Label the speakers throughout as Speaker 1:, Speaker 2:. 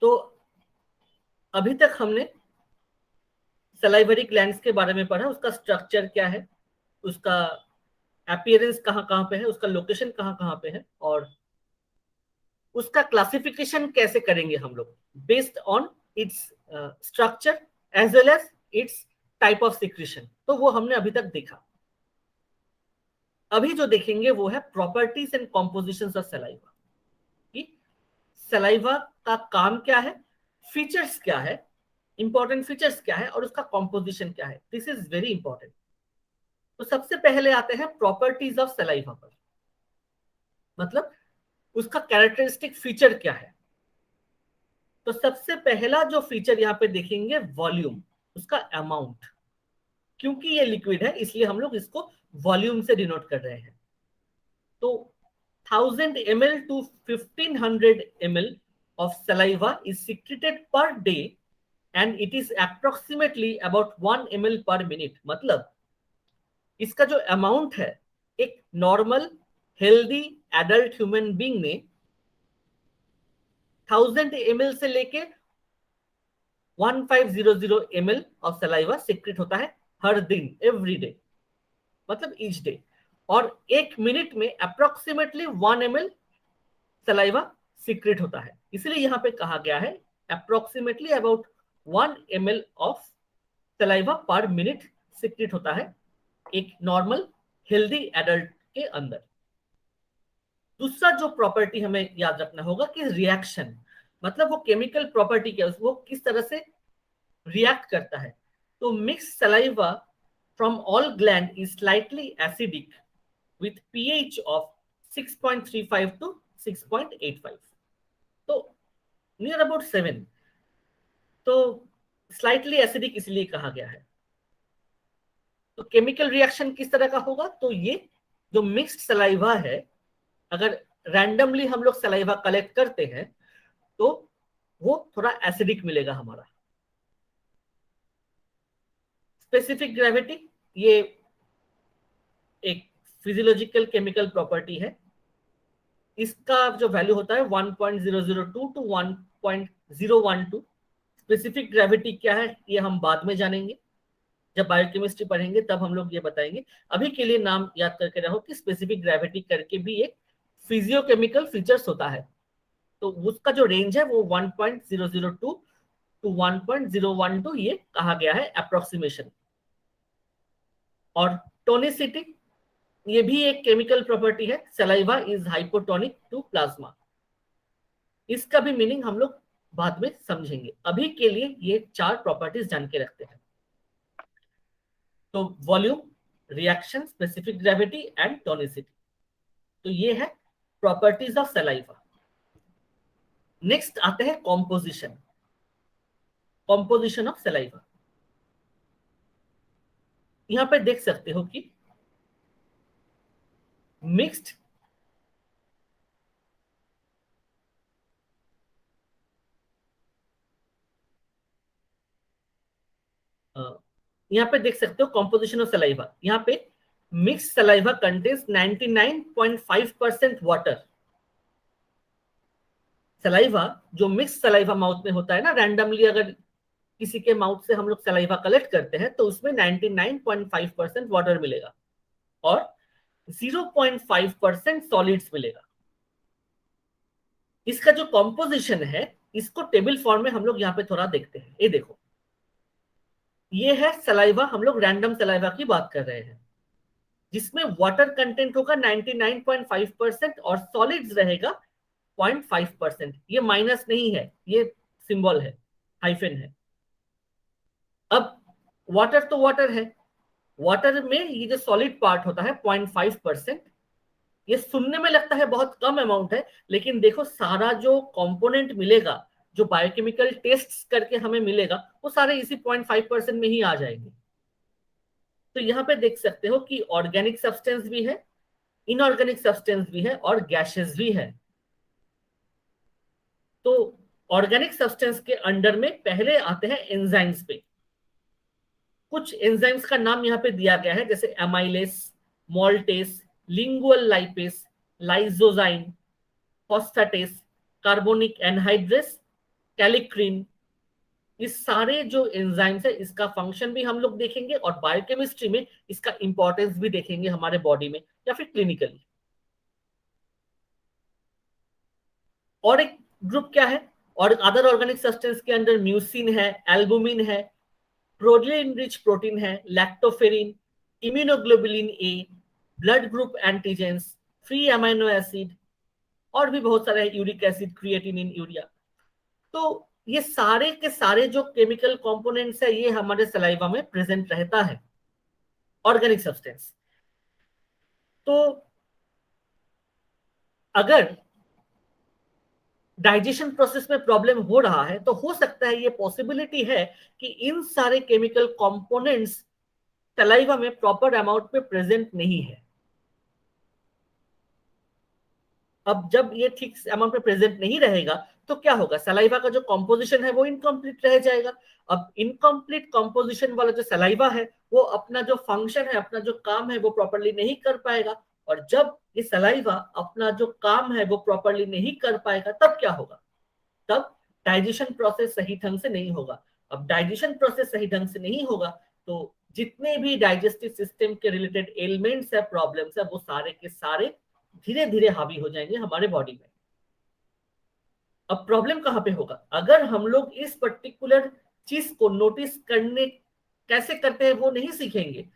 Speaker 1: तो अभी तक हमने सलाइवरी ग्लैंड्स के बारे में पढ़ा, उसका स्ट्रक्चर क्या है, उसका अपीयरेंस कहाँ कहाँ पे है, उसका लोकेशन कहाँ कहाँ पे है, और उसका क्लासिफिकेशन कैसे करेंगे हम लोग based on its structure as well as its type of secretion. तो वो हमने अभी तक देखा। अभी जो देखेंगे वो है properties and composition of saliva, कि सलाइवा का काम क्या है, फीचर्स क्या है, इंपॉर्टेंट फीचर्स क्या है, और उसका कॉम्पोजिशन क्या है। This is very important. तो सबसे पहले आते हैं प्रॉपर्टीज ऑफ सलाइवा पर, मतलब उसका कैरेक्टरिस्टिक फीचर क्या है। तो सबसे पहला जो फीचर यहाँ पे देखेंगे वॉल्यूम, उसका अमाउंट। क्योंकि ये लिक्विड है इसलिए हम लोग इसको वॉल्यूम से डिनोट कर रहे हैं। तो 1000 ml to 1500 ml of saliva is secreted per day and it is approximately about 1 ml per minute। मतलब इसका जो अमाउंट है, एक normal healthy adult human being में 1000 ml से लेके 1500 ml ऑफ सलाइवा सिक्रेट होता है हर दिन, एवरी डे, मतलब ईच डे। और एक मिनट में अप्रोक्सीमेटली 1 ml सलाइवा सीक्रेट होता है। इसलिए यहां पे कहा गया है approximately about 1 ml of saliva पर मिनट सीक्रेट होता है एक नॉर्मल हेल्दी एडल्ट के अंदर। दूसरा जो प्रॉपर्टी हमें याद रखना होगा कि रिएक्शन, मतलब वो केमिकल प्रॉपर्टी क्या है, वो किस तरह से रिएक्ट करता है। तो mix saliva from all gland is slightly acidic with pH of 6.35 to 6.85, तो नियर अबाउट 7। तो स्लाइटली एसिडिक इसलिए कहा गया है। तो केमिकल रिएक्शन किस तरह का होगा, तो ये जो मिक्स्ड सलाइवा है, अगर रैंडमली हम लोग सलाइवा कलेक्ट करते हैं तो वो थोड़ा एसिडिक मिलेगा हमारा। स्पेसिफिक ग्रेविटी, ये एक फिजियोलॉजिकल केमिकल प्रॉपर्टी है। इसका जो वैल्यू होता है 1.002 टू 1.012। स्पेसिफिक ग्रेविटी क्या है ये हम बाद में जानेंगे, जब बायोकेमिस्ट्री पढ़ेंगे तब हम लोग ये बताएंगे। अभी के लिए नाम याद करके रहो कि स्पेसिफिक ग्रेविटी करके भी एक फिजियोकेमिकल फीचर्स होता है। तो उसका जो रेंज है वो 1.002 टू 1.012 ये कहा गया है अप्रोक्सीमेशन। और टोनिसिटी, ये भी एक केमिकल प्रॉपर्टी है। Saliva is hypotonic to plasma, इसका भी मीनिंग हम लोग बाद में समझेंगे। अभी के लिए ये 4 प्रॉपर्टीज जान के रखते हैं। तो volume, reaction, specific gravity and tonicity, तो ये है प्रॉपर्टीज ऑफ सलाइवा। नेक्स्ट आते हैं कॉम्पोजिशन, कॉम्पोजिशन ऑफ सलाइवा। यहां पे देख सकते हो कि मिक्स्ड यहाँ पे देख सकते हो कॉम्पोजिशन ऑफ सलाइवा। यहाँ पे mix saliva contains 99.5% water. Saliva जो मिक्स सलाइवा माउथ में होता है ना, रैंडमली अगर किसी के माउथ से हम लोग सलाइवा कलेक्ट करते हैं तो उसमें 99.5% वाटर मिलेगा और 0.5% सॉलिड्स मिलेगा। इसका जो कॉम्पोजिशन है, इसको टेबल फॉर्म में हम लोग यहाँ पे थोड़ा देखते हैं। ये देखो, ये है सलाइवा, हम लोग रैंडम सलाइवा की बात कर रहे हैं जिसमें वाटर कंटेंट होगा 99.5% और सॉलिड्स रहेगा 0.5%। ये माइनस नहीं है, ये सिंबल है, हाइफन है। अब वाटर तो वाटर है, वाटर में ये जो सॉलिड पार्ट होता है 0.5%। ये सुनने में लगता है बहुत कम अमाउंट है, लेकिन देखो सारा जो कंपोनेंट मिलेगा, जो बायोकेमिकल टेस्ट करके हमें मिलेगा, वो सारे इसी 0.5% में ही आ जाएंगे। तो यहाँ पे देख सकते हो कि ऑर्गेनिक सब्सटेंस भी है, इनऑर्गेनिक सब्सटेंस भी है और गैसेस भी है। तो ऑर्गेनिक सब्सटेंस के अंडर में पहले आते हैं एंजाइम्स पे। कुछ एंजाइम्स का नाम यहाँ पे दिया गया है, जैसे amylase, maltase, lingual lipase, lysozyme, phosphatase, carbonic anhydrase kallikrein, ये सारे जो एंजाइम्स है इसका फंक्शन भी हम लोग देखेंगे और बायोकेमिस्ट्री में इसका इंपॉर्टेंस भी देखेंगे हमारे बॉडी में या फिर क्लिनिकली। और एक ग्रुप क्या है, और अदर ऑर्गेनिक सब्सटेंस के अंदर म्यूसिन है, एल्बुमिन है, प्रोटीन रिच प्रोटीन है, lactoferrin, immunoglobulin A, blood group antigens, free amino acid, और भी बहुत सारे, यूरिक एसिड, क्रिएटिनिन, यूरिया। तो ये सारे के सारे जो केमिकल कंपोनेंट्स है ये हमारे सलाइवा में प्रेजेंट रहता है, ऑर्गेनिक सब्सटेंस। तो अगर डाइजेशन प्रोसेस में प्रॉब्लम हो रहा है तो हो सकता है, ये पॉसिबिलिटी है कि इन सारे केमिकल कंपोनेंट्स सलाइवा में प्रॉपर अमाउंट में प्रेजेंट नहीं है। अब जब ये ठीक अमाउंट में प्रेजेंट नहीं रहेगा तो क्या होगा, सलाइवा का जो कॉम्पोजिशन है वो इनकम्प्लीट रह जाएगा। अब इनकम्प्लीट कॉम्पोजिशन वाला जो सलाइवा है वो अपना जो फंक्शन है, अपना जो काम है वो प्रॉपरली नहीं कर पाएगा। और जब ये सलाइवा अपना जो काम है वो प्रॉपरली नहीं कर पाएगा तब क्या होगा, तब डाइजेशन प्रोसेस सही ढंग से नहीं होगा। अब डाइजेशन प्रोसेस सही ढंग से नहीं होगा तो जितने भी डाइजेस्टिव सिस्टम के रिलेटेड एलिमेंट्स है, प्रॉब्लम्स है, वो सारे के सारे धीरे धीरे हावी हो जाएंगे हमारे बॉडी में। अब प्रॉब्लम कहां पे होगा, अगर हम लोग इस पर्टिकुलर चीज को नोटिस करने कैसे करते हैं वो नहीं सीखेंगे,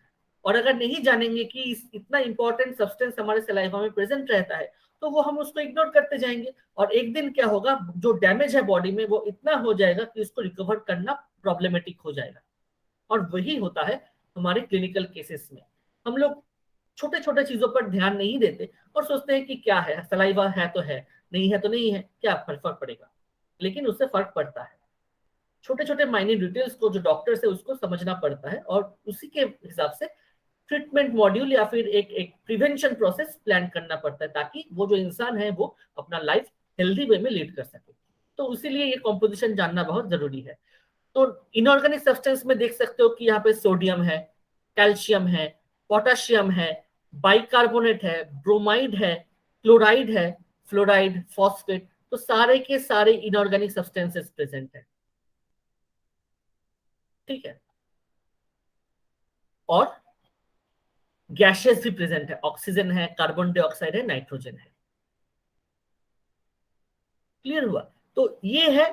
Speaker 1: और अगर नहीं जानेंगे कि इतना इंपॉर्टेंट सब्सटेंस हमारे सलाइवा में प्रेजेंट रहता है तो वो हम उसको इग्नोर करते जाएंगे। और एक दिन क्या होगा, जो डैमेज है बॉडी में वो इतना हो जाएगा कि उसको रिकवर करना प्रॉब्लमेटिक हो जाएगा। और वही होता है हमारे क्लिनिकल केसेस में। हम लोग छोटे छोटे चीजों पर ध्यान नहीं देते और सोचते हैं कि क्या है, सलाइवा है तो है, नहीं है तो नहीं है, क्या फर्क पड़ेगा। लेकिन उससे फर्क पड़ता है, छोटे छोटे माइन्यूट डिटेल्स को जो डॉक्टर्स है उसको समझना पड़ता है और उसी के हिसाब से ट्रीटमेंट मॉड्यूल या फिर एक प्रिवेंशन प्रोसेस प्लान करना पड़ता है ताकि वो जो इंसान है वो अपना लाइफ हेल्दी वे में लीड कर सके। तो इसीलिए ये कॉम्पोजिशन जानना बहुत जरूरी है। तो इनऑर्गेनिक सब्सटेंस में देख सकते हो कि यहाँ पे सोडियम है, कैल्शियम है, पोटेशियम है, बाइकार्बोनेट है, ब्रोमाइड है, क्लोराइड है, फ्लोराइड, फॉस्फेट, तो सारे के सारे इनऑर्गेनिक सब्सटेंसेस प्रेजेंट है। ठीक है। और गैसेस भी प्रेजेंट है, ऑक्सीजन है, कार्बन डाइऑक्साइड है, नाइट्रोजन है। क्लियर हुआ। तो ये है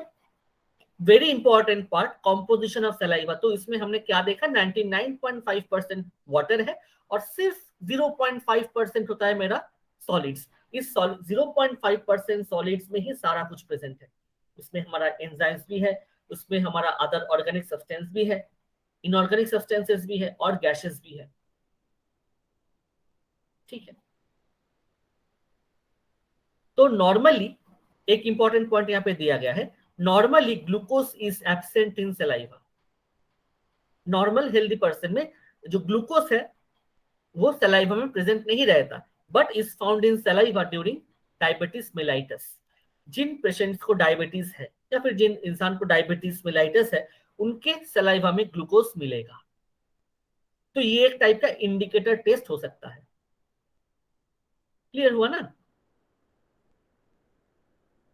Speaker 1: very important part, composition of saliva. तो इसमें हमने क्या देखा, 99.5% वाटर है और सिर्फ 0.5% होता है मेरा सॉलिड्स। इस 0.5% सॉलिड्स में ही सारा कुछ प्रेजेंट है। उसमें हमारा एंजाइम्स भी है, उसमें हमारा अदर ऑर्गेनिक सब्सटेंस भी है, इनऑर्गेनिक सब्सटेंसेस भी है और गैसेस भी है। ठीक है। तो नॉर्मली एक इंपॉर्टेंट पॉइंट यहां पे दिया गया है, normally glucose is absent in saliva. Normal healthy person में जो ग्लूकोज है वो सलाइवा में प्रेजेंट नहीं रहता, but is found in saliva during diabetes mellitus. जिन पेशेंट्स को डायबिटीज है या फिर जिन इंसान को डायबिटीज मेलाइटस है उनके सलाइवा में ग्लूकोज मिलेगा। तो ये एक टाइप का इंडिकेटर टेस्ट हो सकता है। क्लियर हुआ ना।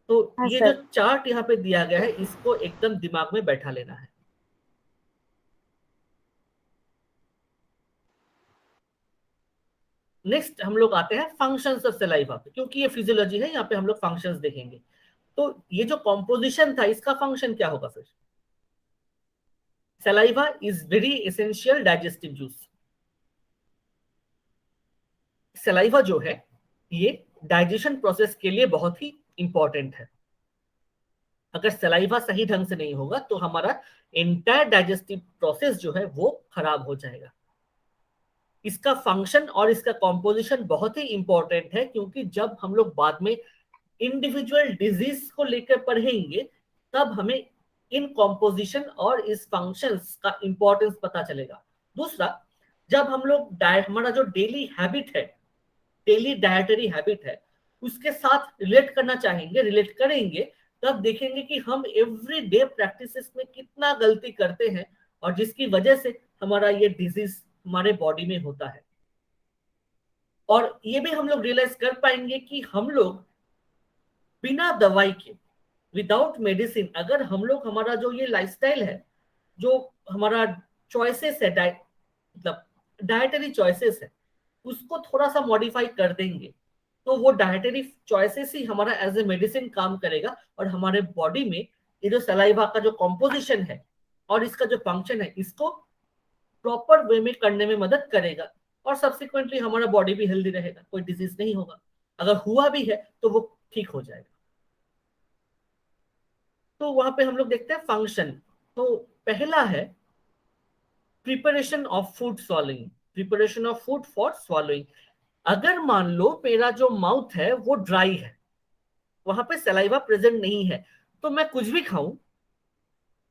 Speaker 1: तो
Speaker 2: हाँ
Speaker 1: ये जो
Speaker 2: सर।
Speaker 1: चार्ट यहाँ पे दिया गया है इसको एकदम दिमाग में बैठा लेना है। नेक्स्ट हम लोग आते हैं फंक्शंस ऑफ सलाइवा पे, क्योंकि ये फिजियोलॉजी है, यहाँ पे हम लोग फंक्शंस देखेंगे। तो ये जो कॉम्पोजिशन था इसका फंक्शन क्या होगा फिर। Saliva is very essential digestive juice. Saliva जो है ये डाइजेशन प्रोसेस के लिए बहुत ही इंपॉर्टेंट है। अगर सलाइवा सही ढंग से नहीं होगा तो हमारा एंटायर डाइजेस्टिव प्रोसेस जो है वो खराब हो जाएगा। इसका फंक्शन और इसका कॉम्पोजिशन बहुत ही इंपॉर्टेंट है, क्योंकि जब हम लोग बाद में इंडिविजुअल डिजीज को लेकर पढ़ेंगे तब हमें इन कॉम्पोजिशन और इस फंक्शंस का इंपॉर्टेंस पता चलेगा। दूसरा, जब हम लोग हमारा जो डेली हैबिट है, डेली डायटरी हैबिट है, उसके साथ रिलेट करना चाहेंगे, रिलेट करेंगे, तब देखेंगे कि हम एवरी डे प्रैक्टिसेस में कितना गलती करते हैं और जिसकी वजह से हमारा ये डिजीज हमारे बॉडी में होता है। और ये भी हम लोग रियलाइज कर पाएंगे कि हम लोग बिना दवाई के विदाउट मेडिसिन अगर हम लोग हमारा जो ये लाइफस्टाइल है, जो हमारा चॉइसेस है, मतलब डाइटरी चॉइसेस है, उसको थोड़ा सा मॉडिफाई कर देंगे तो वो डाइटरी चॉइसेस ही हमारा एज ए मेडिसिन काम करेगा और हमारे बॉडी में ये जो सलाइवा का जो कॉम्पोजिशन है और इसका जो फंक्शन है इसको प्रॉपर वे में करने में मदद करेगा और सब्सिक्वेंटली हमारा बॉडी भी हेल्दी रहेगा, कोई डिजीज नहीं होगा, अगर हुआ भी है तो वो ठीक हो जाएगा। तो वहां पे हम लोग देखते हैं फंक्शन। तो पहला है preparation of food swallowing, preparation of food for swallowing. अगर मान लो मेरा जो माउथ है वो ड्राई है, वहां पे सलाइवा प्रेजेंट नहीं है, तो मैं कुछ भी खाऊं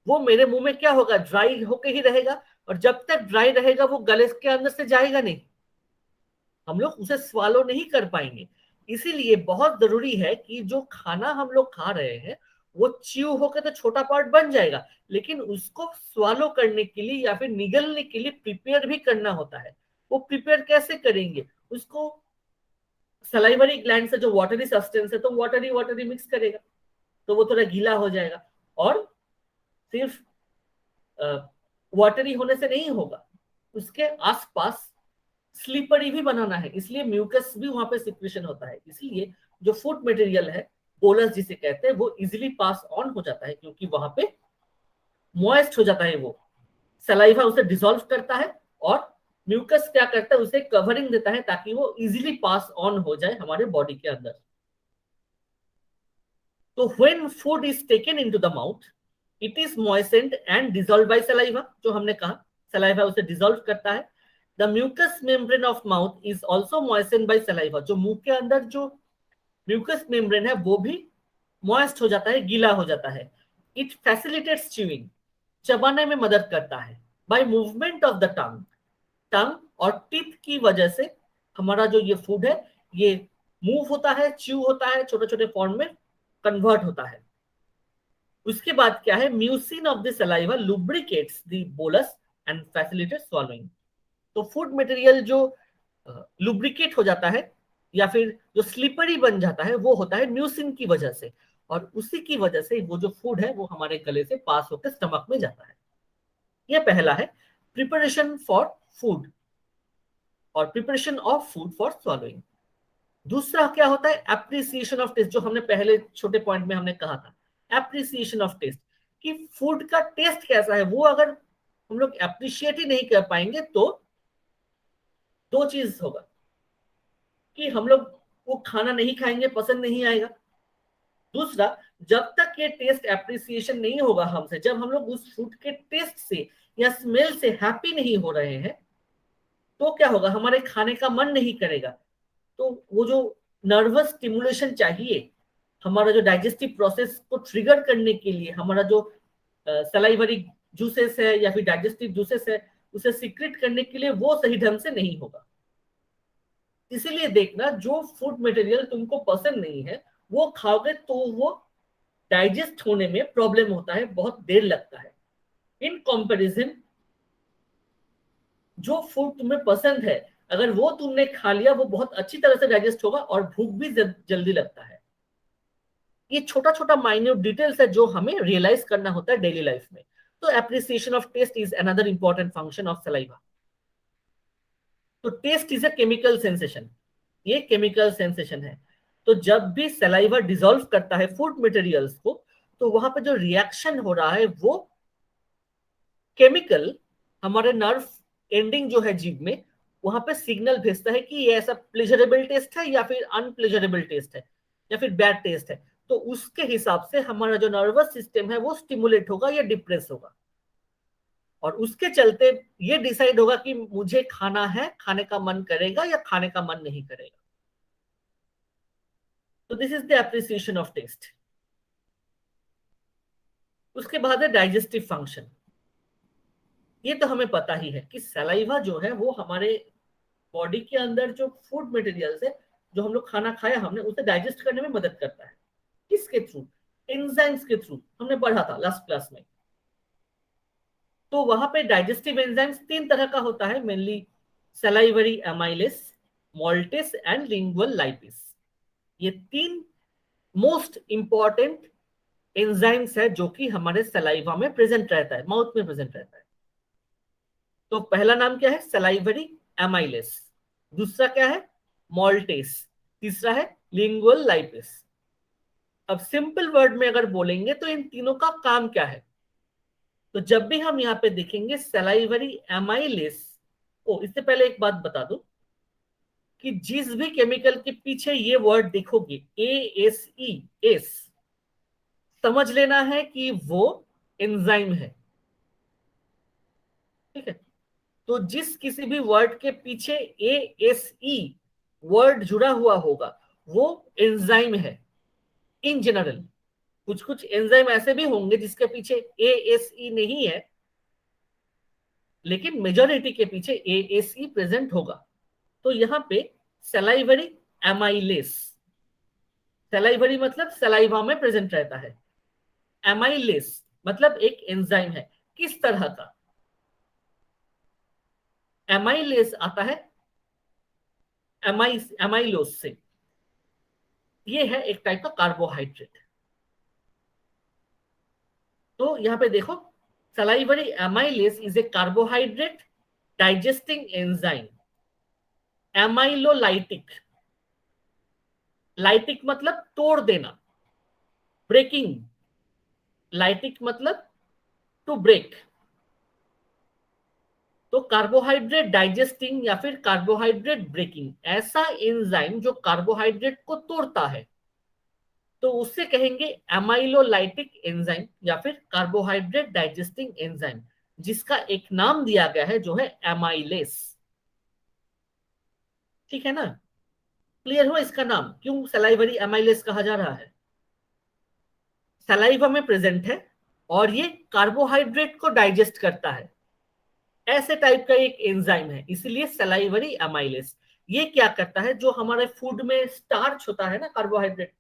Speaker 1: वो मेरे मुंह में क्या होगा, ड्राई होके ही रहेगा, और जब तक ड्राई रहेगा वो गले के अंदर से जाएगा नहीं, हम लोग उसे स्वालो नहीं कर पाएंगे। इसीलिए बहुत जरूरी है कि जो खाना हम लोग खा रहे हैं वो च्यू होकर तो छोटा पार्ट बन जाएगा, लेकिन उसको स्वालो करने के लिए या फिर निगलने के लिए प्रिपेयर भी करना होता है। वो प्रिपेयर कैसे करेंगे, उसको सलाइवरी ग्लैंड से जो वाटरी सब्सटेंस है तो वाटरी वाटरी मिक्स करेगा, तो वो थोड़ा गीला हो जाएगा। और सिर्फ वाटरी होने से नहीं होगा, उसके आसपास स्लीपरी भी बनाना है, इसलिए म्यूकस भी वहां पे सिक्रेशन होता है। इसलिए जो फूड मटेरियल है, बोलस जिसे कहते हैं, वो इजिली पास ऑन हो जाता है क्योंकि वहां पे मॉइस्ट हो जाता है, वो सलाइवा उसे डिसॉल्व करता है और म्यूकस क्या करता है, उसे कवरिंग देता है ताकि वो इजिली पास ऑन हो जाए हमारे बॉडी के अंदर। तो when food is taken into the mouth it is moistened and dissolve by saliva, जो हमने कहा सलाइवा उसे डिसॉल्व करता है। The mucous membrane of mouth is also moistened by saliva, जो मुंह के अंदर जो म्यूकस मेम्ब्रेन है वो भी मॉइस्ट हो जाता है, गीला हो जाता है। इट फैसिलिटेट्स च्यूइंग, चबाने में मदद करता है। By movement of the tongue, tongue और टीथ की वजह से हमारा जो ये फूड है ये मूव होता है, च्यू होता है, छोटे छोटे फॉर्म में कन्वर्ट होता है। उसके बाद क्या है, mucin of the saliva lubricates the bolus and facilitates swallowing. तो फूड मटेरियल जो लुब्रिकेट हो जाता है या फिर जो स्लिपरी बन जाता है वो होता है म्यूसिन की वजह से, और उसी की वजह से वो जो फूड है वो हमारे गले से पास होकर स्टमक में जाता है। ये पहला है प्रिपरेशन फॉर फूड और preparation of food for swallowing. दूसरा क्या होता है, एप्रिसिएशन ऑफ टेस्ट, जो हमने पहले छोटे पॉइंट में हमने कहा था, एप्रिसिएशन ऑफ टेस्ट, कि फूड का टेस्ट कैसा है वो अगर हम लोग एप्रिशिएट ही नहीं कर पाएंगे तो दो चीज होगा, कि हम लोग वो खाना नहीं खाएंगे, पसंद नहीं आएगा। दूसरा, जब तक ये टेस्ट एप्रिसिएशन नहीं होगा हमसे, जब हम लोग उस फूड के टेस्ट से या स्मेल से हैप्पी नहीं हो रहे हैं, तो क्या होगा, हमारे खाने का मन नहीं करेगा। तो वो जो नर्वस स्टिमुलेशन चाहिए हमारा जो डाइजेस्टिव प्रोसेस को ट्रिगर करने के लिए, हमारा जो सलाइवरी जूसेस है या फिर डाइजेस्टिव जूसेस है उसे सीक्रेट करने के लिए, वो सही ढंग से नहीं होगा। इसीलिए देखना, जो फूड मटेरियल तुमको पसंद नहीं है वो खाओगे तो वो डाइजेस्ट होने में प्रॉब्लम होता है, बहुत देर लगता है। इन कंपैरिजन जो फूड तुम्हें पसंद है अगर वो तुमने खा लिया वो बहुत अच्छी तरह से डाइजेस्ट होगा और भूख भी जल्दी लगता है। ये छोटा छोटा माइन्यूट डिटेल्स है जो हमें रियलाइज करना होता है डेली लाइफ में। तो appreciation of taste is another important function of saliva. तो taste is a chemical sensation, ये केमिकल सेंसेशन है। तो जब भी सलाइवा डिसॉल्व करता है फूड मटेरियल्स को, तो वहां पे जो रिएक्शन हो रहा है वो केमिकल हमारे नर्व एंडिंग जो है जीभ में, वहां पे सिग्नल भेजता है कि ये ऐसा प्लेजरेबल टेस्ट है या फिर अनप्लेजरेबल टेस्ट है या फिर बैड टेस्ट है। तो उसके हिसाब से हमारा जो नर्वस सिस्टम है वो स्टिमुलेट होगा या डिप्रेस होगा, और उसके चलते ये डिसाइड होगा कि मुझे खाना है, खाने का मन करेगा या खाने का मन नहीं करेगा। तो this is the appreciation of taste. उसके बाद है डाइजेस्टिव फंक्शन। ये तो हमें पता ही है कि सलाइवा जो है वो हमारे बॉडी के अंदर जो फूड मटेरियल्स है, जो हम लोग खाना खाया हमने, उसे डाइजेस्ट करने में मदद करता है। किसके थ्रू, एंजाइम्स के थ्रू, हमने पढ़ा था लास्ट क्लास में। तो वहां पे डाइजेस्टिव एंजाइम्स तीन तरह का होता है mainly, salivary amylase, maltase and lingual lipase. ये तीन मोस्ट इंपॉर्टेंट एंजाइम्स है जो कि हमारे सलाइवा में प्रेजेंट रहता है, माउथ में प्रेजेंट रहता है। तो पहला नाम क्या है? Salivary amylase. दूसरा क्या है? मॉल्टेस। तीसरा है लिंगुअल लाइपेस। अब सिंपल वर्ड में अगर बोलेंगे तो इन तीनों का काम क्या है? तो जब भी हम यहाँ पे देखेंगे सलाइवरी एमाइलेस, ओ इससे पहले एक बात बता दूं कि जिस भी केमिकल के पीछे ये वर्ड देखोगे ASE, एस, समझ लेना है कि वो एंजाइम है। ठीक है, तो जिस किसी भी वर्ड के पीछे ASE वर्ड जुड़ा हुआ होगा वो एंजाइम है इन जनरल। कुछ कुछ एंजाइम ऐसे भी होंगे जिसके पीछे ASE नहीं है, लेकिन मेजोरिटी के पीछे ASE प्रेजेंट होगा। तो यहाँ पे सलाइवरी एमाइलेस, सलाइवरी मतलब सलाइवा में प्रेजेंट रहता है, एमाइलेस मतलब एक एंजाइम है। किस तरह का? एमाइलेस आता है एमाइलोस से। ये है एक टाइप का कार्बोहाइड्रेट। तो यहां पे देखो, salivary amylase is a carbohydrate digesting enzyme, एमाइलोलाइटिक। Lytic मतलब तोड़ देना, ब्रेकिंग। लाइटिक मतलब टू ब्रेक। तो कार्बोहाइड्रेट डाइजेस्टिंग या फिर कार्बोहाइड्रेट ब्रेकिंग, ऐसा एंजाइम जो कार्बोहाइड्रेट को तोड़ता है, तो उससे कहेंगे एमाइलोलाइटिक एंजाइम या फिर कार्बोहाइड्रेट डाइजेस्टिंग एंजाइम, जिसका एक नाम दिया गया है जो है एमाइलेस। ठीक है ना? क्लियर हुआ इसका नाम क्यों सलाइवरी एमाइलेस कहा जा रहा है? सलाइवा में प्रेजेंट है और ये कार्बोहाइड्रेट को डाइजेस्ट करता है, ऐसे टाइप का एक एंजाइम है, इसलिए सलाइवरी एमाइलेस। ये क्या करता है? जो हमारे फूड में स्टार्च होता है ना, कार्बोहाइड्रेट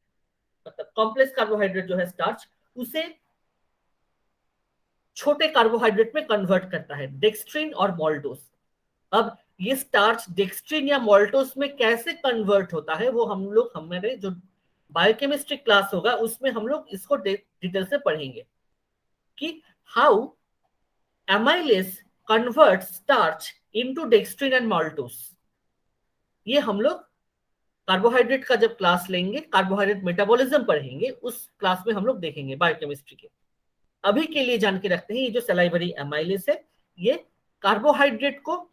Speaker 1: मतलब कॉम्प्लेक्स कार्बोहाइड्रेट जो है स्टार्च, उसे छोटे कार्बोहाइड्रेट में कन्वर्ट करता है, डेक्स्ट्रिन और मॉल्टोस। अब ये स्टार्च डेक्स्ट्रिन या मॉल्टोस में कैसे कन्वर्ट होता है वो हम लोग हमारे जो बायोकेमिस्ट्री क्लास होगा उसमें हम लोग इसको डिटेल से पढ़ेंगे कि how amylase convert starch into dextrin and maltose. ये हम लोग कार्बोहाइड्रेट का जब क्लास लेंगे, कार्बोहाइड्रेट मेटाबॉलिज्म पढ़ेंगे, उस क्लास में हम लोग देखेंगे बायोकेमिस्ट्री के। अभी के लिए जान के रखते हैं ये जो सलाइवरी एमाइलेस है ये कार्बोहाइड्रेट को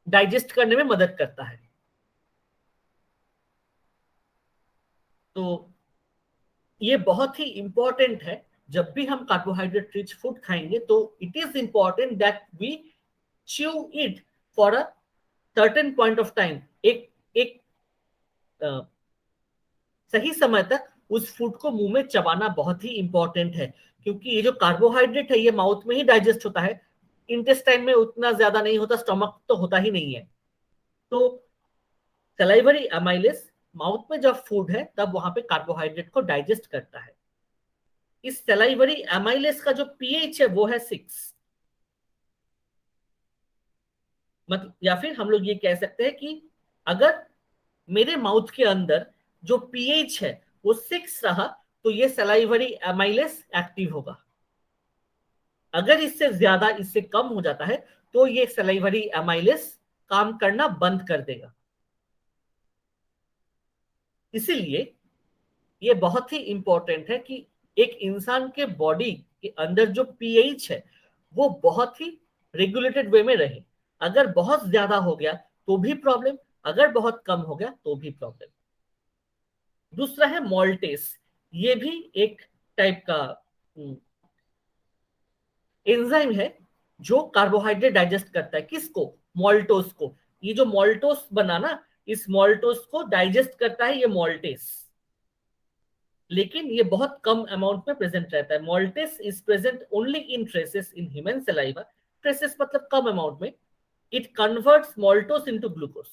Speaker 1: डाइजेस्ट करने में मदद करता है। तो ये बहुत ही इंपॉर्टेंट है। जब भी हम कार्बोहाइड्रेट रिच फूड खाएंगे तो it is important that we chew it for a certain point of time. एक एक सही समय तक उस फूड को मुंह में चबाना बहुत ही इंपॉर्टेंट है, क्योंकि ये जो कार्बोहाइड्रेट है ये माउथ में ही डाइजेस्ट होता है, इंटेस्टाइन में उतना ज्यादा नहीं होता, स्टमक तो होता ही नहीं है। तो सलाइवरी एमाइलेस माउथ में जब फूड है तब वहां पे कार्बोहाइड्रेट को डाइजेस्ट करता है। इस सलाइवरी एमाइलेस का जो पीएच है वो है 6। मतलब या फिर हम लोग ये कह सकते हैं कि अगर मेरे माउथ के अंदर जो पीएच है वो 6 रहा तो ये सलाइवरी एमाइलेस एक्टिव होगा। अगर इससे ज्यादा, इससे कम हो जाता है तो ये सलाइवरी एमाइलेस काम करना बंद कर देगा। इसीलिए ये बहुत ही इंपॉर्टेंट है कि एक इंसान के बॉडी के अंदर जो पीएच है वो बहुत ही रेगुलेटेड वे में रहे। अगर बहुत ज्यादा हो गया तो भी प्रॉब्लम, अगर बहुत कम हो गया तो भी प्रॉब्लम। दूसरा है मॉल्टेस। ये भी एक टाइप का एंजाइम है जो कार्बोहाइड्रेट डाइजेस्ट करता है। किसको? मॉल्टोस को। ये जो मॉल्टोस बना ना, इस मॉल्टोस को डाइजेस्ट करता है ये मॉल्टेस, लेकिन ये बहुत कम अमाउंट में प्रेजेंट रहता है। Maltase is present only in traces in human saliva. Traces मतलब कम अमाउंट में। It converts maltose into glucose.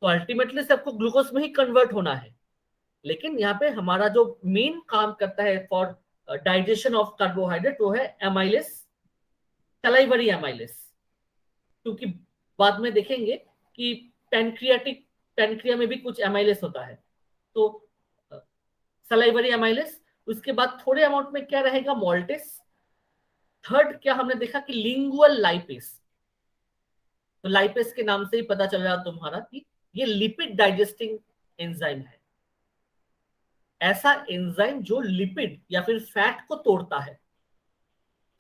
Speaker 1: तो अल्टीमेटली सबको ग्लूकोज में ही कन्वर्ट होना है, लेकिन यहाँ पे हमारा जो मेन काम करता है फॉर डाइजेशन ऑफ कार्बोहाइड्रेट वो है एमाइलेस, सलाइवरी एमाइलेस। क्योंकि बाद में देखेंगे कि पैनक्रिया में भी कुछ एमाइलेस होता है। तो सलाइवरी एमाइलेस उसके बाद थोड़े अमाउंट में क्या रहेगा, मॉल्टेस। थर्ड क्या हमने देखा कि लिंगुअल लाइपेस। तो लाइपेस के नाम से ही पता चल रहा है तुम्हारा कि ये लिपिड डाइजेस्टिंग एंजाइम है, ऐसा एंजाइम जो लिपिड या फिर फैट को तोड़ता है।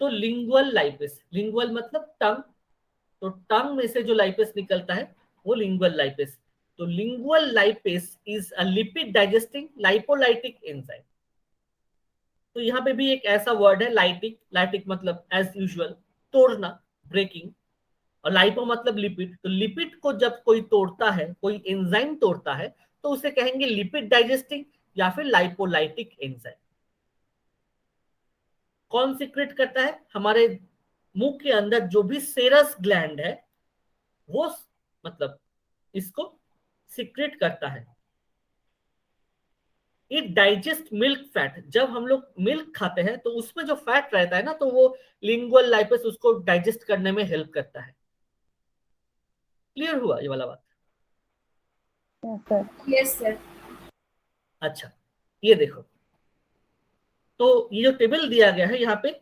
Speaker 1: तो लिंगुअल लाइपेस, लिंगुअल मतलब टंग, तो टंग में से जो लाइपेस निकलता है वो लिंगुअल लाइपेस। तो lingual lipase is a lipid digesting lipolytic enzyme. तो यहाँ पे भी एक ऐसा वर्ड है लाइटिक, लाइटिक मतलब एज यूजुअल तोड़ना, ब्रेकिंग, और लाइपो मतलब लिपिड। तो लिपिड को जब कोई तोड़ता है, कोई एंजाइम तोड़ता है, तो उसे कहेंगे लिपिड डाइजेस्टिंग या फिर लाइपोलाइटिक एंजाइम। कौन सीक्रेट करता है, हमारे मुंह के अंदर जो भी सेरस ग्लैंड है वो मतलब इसको सीक्रेट करता है। It digest milk fat. जब हम लोग मिल्क खाते हैं तो उसमें जो फैट रहता है ना, तो वो लिंगुअल लाइपेस उसको डाइजेस्ट करने में हेल्प करता है। क्लियर हुआ ये वाला बात?
Speaker 2: Yes sir.
Speaker 1: अच्छा, ये देखो, तो ये जो टेबल दिया गया है यहाँ पे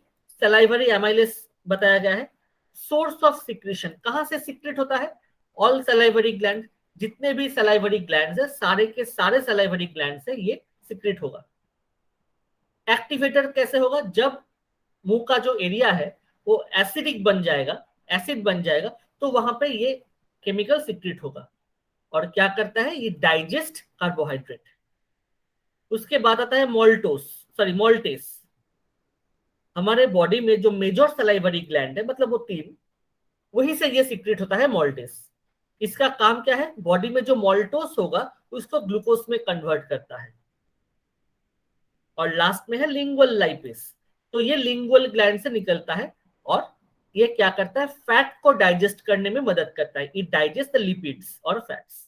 Speaker 1: सलाइवरी एमाइलेस बताया गया है। सोर्स ऑफ सिक्रेशन, कहां से सिक्रेट होता है, ऑल सलाइवरी ग्लैंड, जितने भी सलाइवरी ग्लैंड्स है सारे के सारे सलाइवरी ग्लैंड से ये सिक्रेट होगा। एक्टिवेटर कैसे होगा, जब मुंह का जो एरिया है वो एसिडिक बन जाएगा, एसिड बन जाएगा, तो वहां पे ये केमिकल सिक्रेट होगा। और क्या करता है, ये डाइजेस्ट कार्बोहाइड्रेट। उसके बाद आता है मोल्टोस, सॉरी मोल्टेस। हमारे बॉडी में जो मेजर सलाइवरी ग्लैंड है, मतलब वो तीन, वहीं से ये सीक्रेट होता है मोल्टेस। इसका काम क्या है, बॉडी में जो मोल्टोस होगा उसको ग्लूकोज में कन्वर्ट करता है। और लास्ट में है लिंगुअल लाइपेस। तो ये लिंगुअल ग्लैंड से निकलता है और ये क्या करता है, फैट को डाइजेस्ट करने में मदद करता है। इट डाइजेस्ट द लिपिड्स और फैट्स।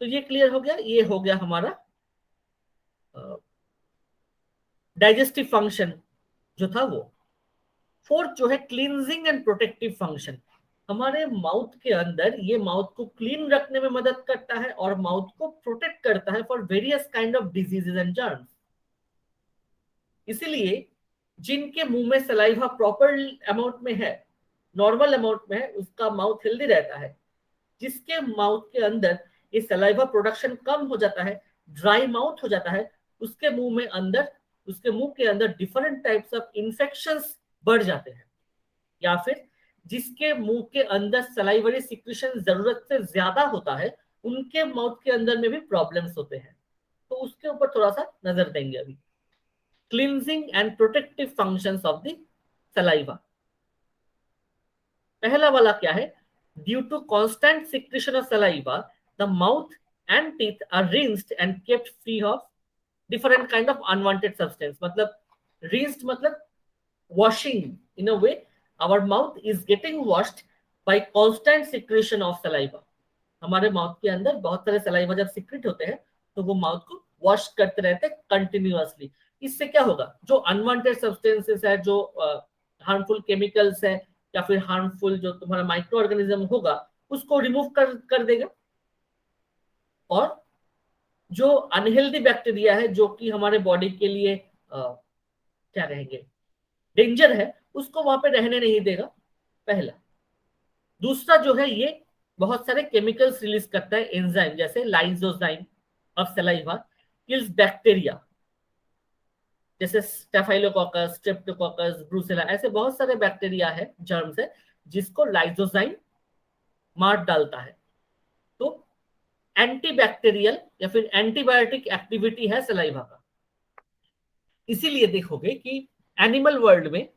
Speaker 1: तो ये क्लियर हो गया, ये हो गया हमारा डाइजेस्टिव फंक्शन जो था वो। फोर्थ जो है क्लींजिंग एंड प्रोटेक्टिव फंक्शन। हमारे माउथ के अंदर ये माउथ को क्लीन रखने में मदद करता है और माउथ को प्रोटेक्ट करता है for various kind of diseases and germs. इसीलिए जिनके मुंह में सलाइवा प्रॉपर अमाउंट में है, नॉर्मल अमाउंट में है, उसका माउथ हेल्दी रहता है। जिसके माउथ के अंदर ये सलाइवा प्रोडक्शन कम हो जाता है, ड्राई माउथ हो जाता है, उसके मुंह में अंदर, उसके मुंह के अंदर डिफरेंट टाइप्स ऑफ इंफेक्शंस बढ़ जाते हैं। या फिर जिसके मुंह के अंदर सलाइवरी सिक्रेशन जरूरत से ज्यादा होता है, उनके माउथ के अंदर में भी प्रॉब्लम्स होते हैं। तो उसके ऊपर थोड़ा सा नजर देंगे अभी। Cleansing and protective functions of the saliva. पहला वाला क्या है, due to constant secretion of saliva the mouth and teeth are rinsed and kept free of different kind of unwanted substance. मतलब रिंस्ड मतलब washing, in a way our mouth is getting washed by constant secretion of saliva। हमारे mouth के अंदर बहुत सारे saliva जब secrete होते हैं तो वो माउथ को वॉश करते रहते हैं कंटिन्यूअसली। इससे क्या होगा, जो अनवांटेड सब्सटेंसेस है, जो हार्मफुल केमिकल्स है या फिर हार्मफुल जो तुम्हारा माइक्रो ऑर्गेनिज्म होगा, उसको रिमूव कर देगा। और जो अनहेल्दी बैक्टीरिया है जो कि हमारे बॉडी के लिए क्या कहेंगे, डेंजर है, उसको वहां पे रहने नहीं देगा, पहला। दूसरा जो है, ये बहुत सारे केमिकल्स रिलीज करता है, एंजाइम, जैसे lysozyme of saliva kills bacteria, जैसे स्टेफाइलोकोकस, स्ट्रेप्टोकोकस, ब्रूसेला, ऐसे बहुत सारे बैक्टीरिया है, जर्म्स है, जिसको लाइजोजाइम मार डालता है। तो एंटीबैक्टीरियल या फिर एंटीबायोटिक एक्टिविटी है सलाइवा का। इसीलिए देखोगे कि एनिमल वर्ल्ड में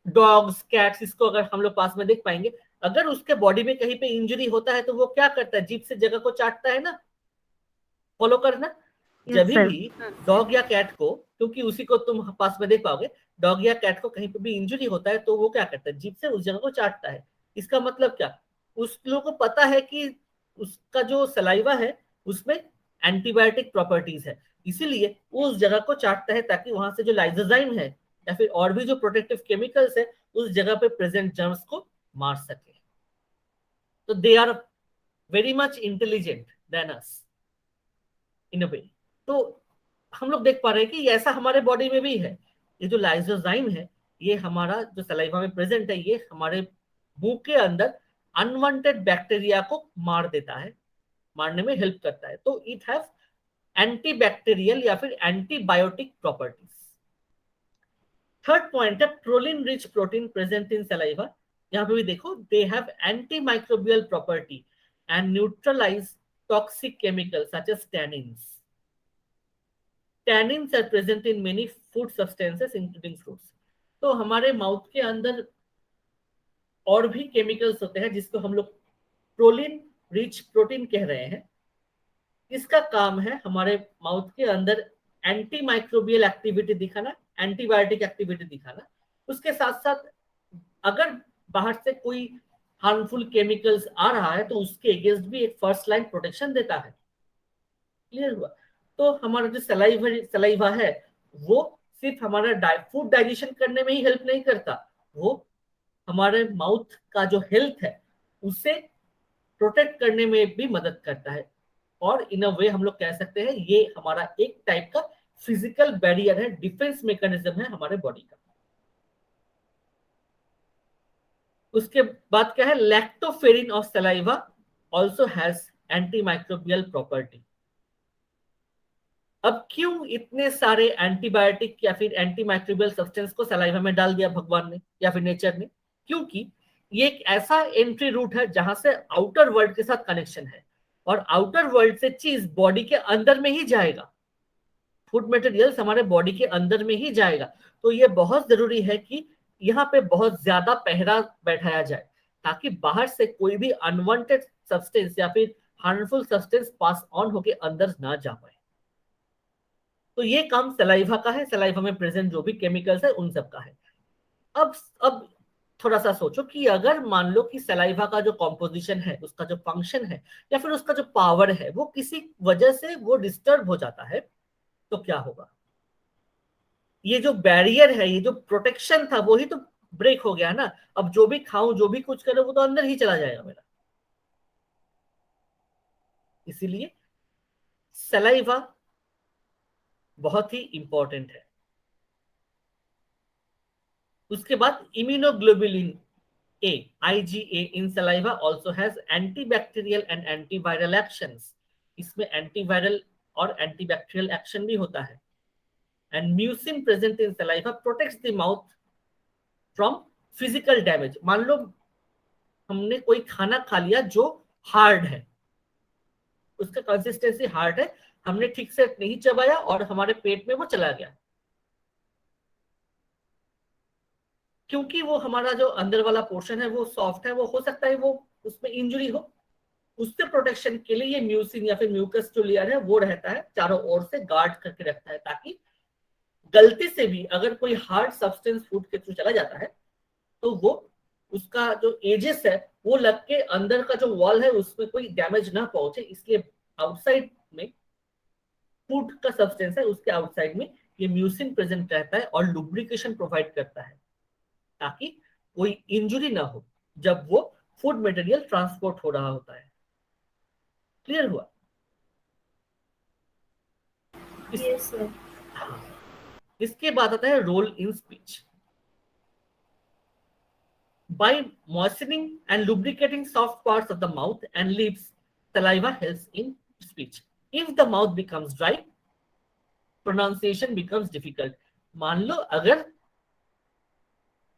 Speaker 1: डॉग्स, कैट्स, इसको अगर हम लोग पास में देख पाएंगे, अगर उसके बॉडी में कहीं पे इंजरी होता है तो वो क्या करता है, जीभ से जगह को चाटता है ना। फॉलो करना। जब
Speaker 2: यस सर।
Speaker 1: भी डॉग या कैट को, क्योंकि उसी को तुम पास में देख पाओगे, डॉग या कैट को कहीं पे भी इंजरी होता है तो वो क्या करता है, जीभ से उस जगह को चाटता है। इसका मतलब क्या, उस लोगों को पता है कि उसका जो सलाइवा है उसमें एंटीबायोटिक प्रॉपर्टीज है, इसीलिए वो उस जगह को चाटता है ताकि वहां से जो लाइजोजाइम है या फिर और भी जो प्रोटेक्टिव केमिकल्स है उस जगह पे प्रेजेंट जर्म्स को मार सके। तो they are very much intelligent than us in a way. तो हम लोग देख पा रहे हैं कि ऐसा हमारे बॉडी में भी है। ये जो लाइसोजाइम है, ये हमारा जो सलाइवा में प्रेजेंट है, ये हमारे मुंह के अंदर अनवांटेड बैक्टीरिया को मार देता है, मारने में हेल्प करता है। तो इट हैव एंटीबैक्टीरियल या फिर एंटीबायोटिक प्रॉपर्टीज। थर्ड पॉइंट है proline rich protein present in saliva. यहां पे भी देखो, they have anti microbial property and neutralize toxic chemical such as tannins. Tannins are present in many food substances including fruits. तो हमारे mouth के अंदर और भी केमिकल्स होते हैं जिसको हम लोग प्रोलिन रिच प्रोटीन कह रहे हैं। इसका काम है हमारे माउथ के अंदर एंटी माइक्रोबियल एक्टिविटी दिखाना, एंटीबायोटिक एक्टिविटी दिखाना। उसके साथ साथ अगर बाहर से कोई हार्मफुल केमिकल्स आ रहा है तो उसके अगेंस्ट भी एक फर्स्ट लाइन प्रोटेक्शन देता है। क्लियर हुआ? तो हमारा जो सलाइवा है वो सिर्फ हमारा फूड डाइजेशन करने में ही हेल्प नहीं करता, वो हमारे माउथ का जो हेल्थ है उसे प्रोटेक्ट करने में भी मदद करता है। और इन अ वे हम लोग कह सकते हैं ये हमारा एक टाइप का फिजिकल बैरियर है, डिफेंस मैकेनिज्म है हमारे बॉडी का। उसके बाद क्या है, lactoferrin of saliva also has antimicrobial property. अब क्यों इतने सारे एंटीबायोटिक या फिर एंटीमाइक्रोबियल सब्सटेंस को सलाइवा में डाल दिया भगवान ने या फिर नेचर ने? क्योंकि ये एक ऐसा एंट्री रूट है जहां से आउटर वर्ल्ड के साथ कनेक्शन है, और आउटर वर्ल्ड से चीज बॉडी के अंदर में ही जाएगा, फूड मटेरियल्स हमारे बॉडी के अंदर में ही जाएगा। तो ये बहुत जरूरी है कि यहाँ पे बहुत ज्यादा पहरा बैठाया जाए ताकि बाहर से कोई भी अनवांटेड सब्सटेंस या फिर हार्मफुल सब्सटेंस पास ऑन होके अंदर ना जा पाए। तो ये काम सलाइवा का है, सलाइवा में प्रेजेंट जो भी केमिकल्स है उन सब का है। अब थोड़ा सा सोचो कि अगर मान लो कि सलाइवा का जो कॉम्पोजिशन है, उसका जो फंक्शन है या फिर उसका जो पावर है वो किसी वजह से वो डिस्टर्ब हो जाता है, तो क्या होगा? ये जो बैरियर है, ये जो प्रोटेक्शन था, वो ही तो ब्रेक हो गया ना। अब जो भी खाऊं, जो भी कुछ करो, वो तो अंदर ही चला जाएगा मेरा। इसीलिए सलाइवा बहुत ही इंपॉर्टेंट है। उसके बाद immunoglobulin A, IgA in saliva also has antibacterial and antiviral actions. इसमें एंटीवायरल और एंटीबैक्टीरियल एक्शन भी होता है। And mucin present in saliva protects the mouth from physical damage. मान लो हमने कोई खाना खा लिया जो हार्ड है, उसका कंसिस्टेंसी हार्ड है, हमने ठीक से नहीं चबाया और हमारे पेट में वो चला गया, क्योंकि वो हमारा जो अंदर वाला पोर्शन है वो सॉफ्ट है, वो हो सकता है वो उसमें इंजरी हो। उससे प्रोटेक्शन के लिए ये म्यूसिन या फिर म्यूकस जो लेयर है वो रहता है, चारों ओर से गार्ड करके रखता है, ताकि गलती से भी अगर कोई हार्ड सब्सटेंस फूड के थ्रू चला जाता है तो वो उसका जो एजेस है वो लग के अंदर का जो वॉल है उसमें कोई डैमेज ना पहुंचे। इसलिए आउटसाइड में फूड का सब्सटेंस है, उसके आउटसाइड में ये म्यूसिन प्रेजेंट रहता है और लुब्रिकेशन प्रोवाइड करता है ताकि कोई इंजुरी ना हो जब वो फूड मटेरियल ट्रांसपोर्ट हो रहा होता है। क्लियर हुआ?
Speaker 2: Yes, sir.
Speaker 1: हाँ, इसके बाद आता है role in speech. By moistening and lubricating soft parts of the mouth and lips, saliva helps in speech. If the mouth becomes dry, pronunciation becomes difficult. मान लो अगर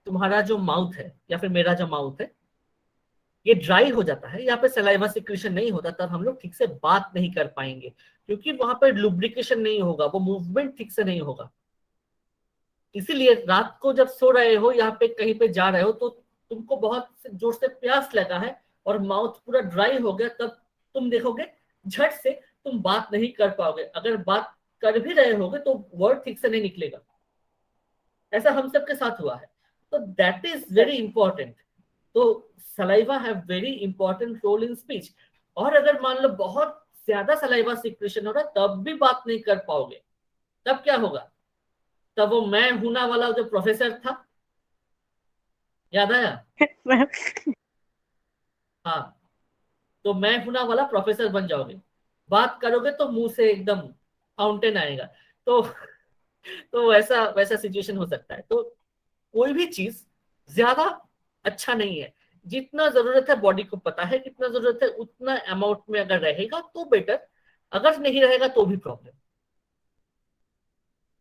Speaker 1: तुम्हारा जो माउथ है या फिर मेरा जो माउथ है ये ड्राई हो जाता है, यहाँ पे सलाइवा सिक्रीशन नहीं होता, तब हम लोग ठीक से बात नहीं कर पाएंगे, क्योंकि वहां पर लुब्रिकेशन नहीं होगा, वो मूवमेंट ठीक से नहीं होगा। इसीलिए रात को जब सो रहे हो, यहाँ पे कहीं पे जा रहे हो, तो तुमको बहुत जोर से प्यास लगा है और माउथ पूरा ड्राई हो गया, तब तुम देखोगे झट से तुम बात नहीं कर पाओगे। अगर बात कर भी रहे होगे तो वर्ड ठीक से नहीं निकलेगा। ऐसा हम सबके साथ हुआ है। तो दैट इज वेरी इंपॉर्टेंट। तो saliva have very important role in speech. और अगर मान लो बहुत ज्यादा सलाइवा सिक्रेशन हो रहा है तब भी बात नहीं कर पाओगे, तब क्या होगा? तब वो मैं हूना वाला जो प्रोफेसर था, याद आया? हाँ, तो मैं हूना वाला प्रोफेसर बन जाओगे। बात करोगे तो मुंह से एकदम फाउंटेन आएगा। तो वैसा वैसा सिचुएशन हो सकता है। तो कोई भी चीज ज्यादा अच्छा नहीं है। जितना जरूरत है, बॉडी को पता है कितना जरूरत है, उतना अमाउंट में अगर रहेगा तो बेटर, अगर नहीं रहेगा तो भी प्रॉब्लम।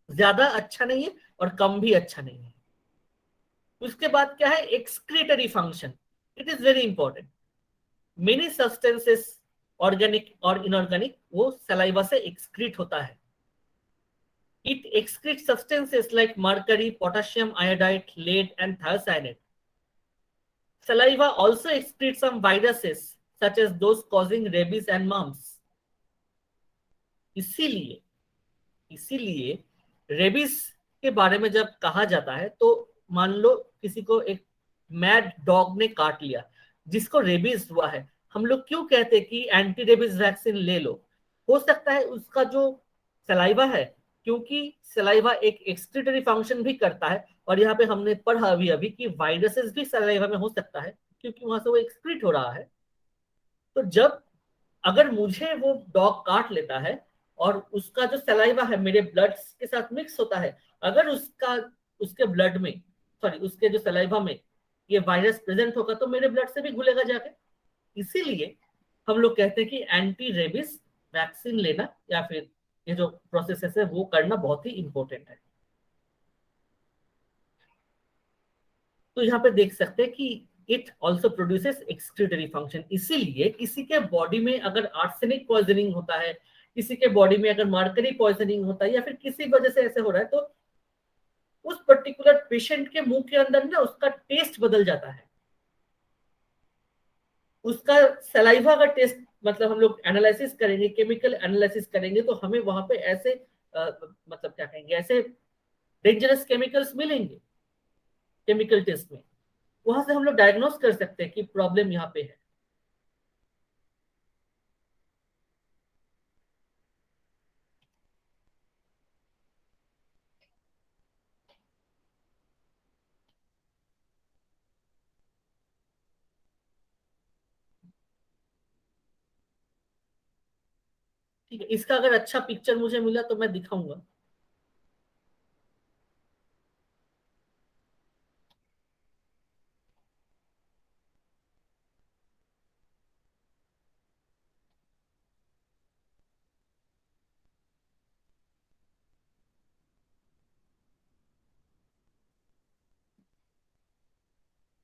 Speaker 1: ज्यादा अच्छा नहीं है और कम भी अच्छा नहीं है। उसके बाद क्या है, excretory function. It is very important. Many substances, organic और इनऑर्गेनिक, वो सलाइवा से एक्सक्रीट होता है। It excrete substances like mercury, potassium iodide, lead and thiocyanate. Saliva also excretes some viruses such as those causing rabies and mumps. इसीलिए इसीलिए rabies के बारे में जब कहा जाता है, तो मान लो किसी को एक मैड डॉग ने काट लिया जिसको रेबीज हुआ है, हम लोग क्यों कहते हैं कि एंटी रेबीज वैक्सीन ले लो? हो सकता है उसका जो सलाइवा है, क्योंकि सलाइवा एक एक्सक्रीटरी फंक्शन भी करता है, और यहाँ पे हमने पढ़ा अभी अभी कि वायरसेस भी सलाइवा में हो सकता है क्योंकि वहां से वो एक्सक्रीट हो रहा है। तो जब, अगर मुझे वो डॉग काट लेता है और उसका जो सलाइवा है मेरे ब्लड के साथ मिक्स होता है, अगर उसके ब्लड में, सॉरी उसके जो सलाइवा में ये वायरस प्रेजेंट होगा तो मेरे ब्लड से भी घुलेगा जाके। इसीलिए हम लोग कहते हैं कि एंटी रेबीज वैक्सीन लेना या फिर ये जो प्रोसेस है वो करना बहुत ही इंपॉर्टेंट है। तो यहाँ पे देख सकते हैं कि it also produces excretory function. इसीलिए किसी के बॉडी में अगर आर्सेनिक पॉइजनिंग होता है, किसी के बॉडी में अगर मर्करी पॉइजनिंग होता है, या फिर किसी वजह से ऐसे हो रहा है, तो उस पर्टिकुलर पेशेंट के मुंह के अंदर ना उसका टेस्ट बदल जाता है। उसका सलाइवा का टेस्ट, मतलब हम लोग एनालिसिस करेंगे, केमिकल एनालिसिस करेंगे, तो हमें वहां पे ऐसे मतलब क्या कहेंगे, ऐसे डेंजरस केमिकल्स मिलेंगे केमिकल टेस्ट में। वहां से हम लोग डायग्नोस कर सकते हैं कि प्रॉब्लम यहाँ पे है। ठीक है, इसका अगर अच्छा पिक्चर मुझे मिला तो मैं दिखाऊंगा।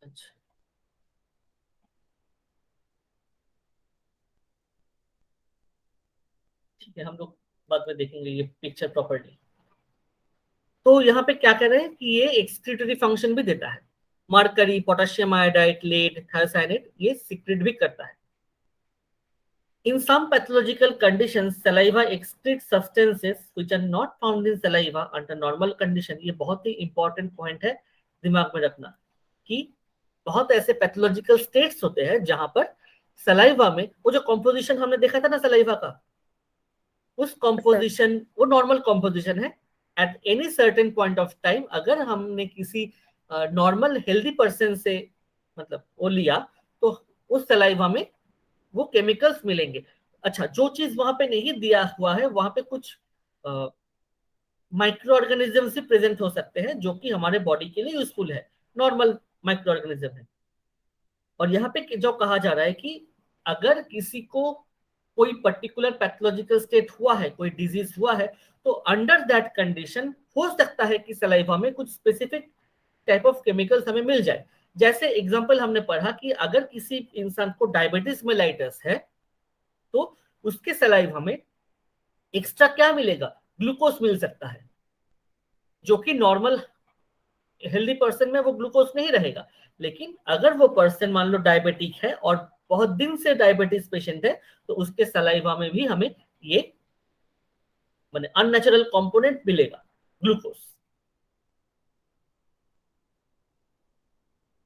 Speaker 1: अच्छा, ठीक है, हम लोग बाद में देखेंगे ये पिक्चर प्रॉपर्ली। तो यहाँ पे क्या कर रहे हैं कि ये एक्सक्रीटरी फंक्शन भी देता है। Mercury, potassium iodide, lead, thiocyanate ये सीक्रेट भी करता है। In some pathological conditions, saliva excretes substances which are not found in saliva under normal condition. ये बहुत ही इंपॉर्टेंट पॉइंट है, दिमाग में रखना कि बहुत ऐसे पैथोलॉजिकल स्टेट्स होते हैं जहां पर सलाइवा में वो जो कॉम्पोजिशन हमने देखा था ना सलाइवा का, उस
Speaker 2: सर।
Speaker 1: कॉम्पोजिशन वो नॉर्मल कॉम्पोजिशन है। At any certain point of time अगर हमने किसी नॉर्मल हेल्दी पर्सन से मतलब वो लिया, तो उस सलाइवा में वो केमिकल्स मिलेंगे। अच्छा, जो चीज वहां पे नहीं दिया हुआ है, वहां पे कुछ माइक्रो ऑर्गेनिजम्स भी प्रेजेंट हो सकते हैं जो कि हमारे बॉडी के लिए यूजफुल है, नॉर्मल माइक्रो ऑर्गेनिज्म है। और यहाँ पे जो कहा जा रहा है कि अगर किसी को कोई पर्टिकुलर पैथोलॉजिकल स्टेट हुआ है, कोई डिजीज हुआ है, तो अंडर दैट कंडीशन हो सकता है कि सलाइवा में कुछ स्पेसिफिक टाइप ऑफ केमिकल्स हमें मिल जाए। जैसे एग्जांपल हमने पढ़ा कि अगर किसी इंसान को डायबिटीज मेलाइटस है, तो उसके सलाइवा में एक्स्ट्रा क्या मिलेगा, ग्लूकोज मिल सकता है, जो कि नॉर्मल हेल्दी पर्सन में वो ग्लूकोज नहीं रहेगा। लेकिन अगर वो पर्सन मान लो डायबिटिक है और बहुत दिन से डायबिटीज पेशेंट है, तो उसके सलाइवा में भी हमें ये माने अननेचुरल कंपोनेंट मिलेगा, ग्लूकोज।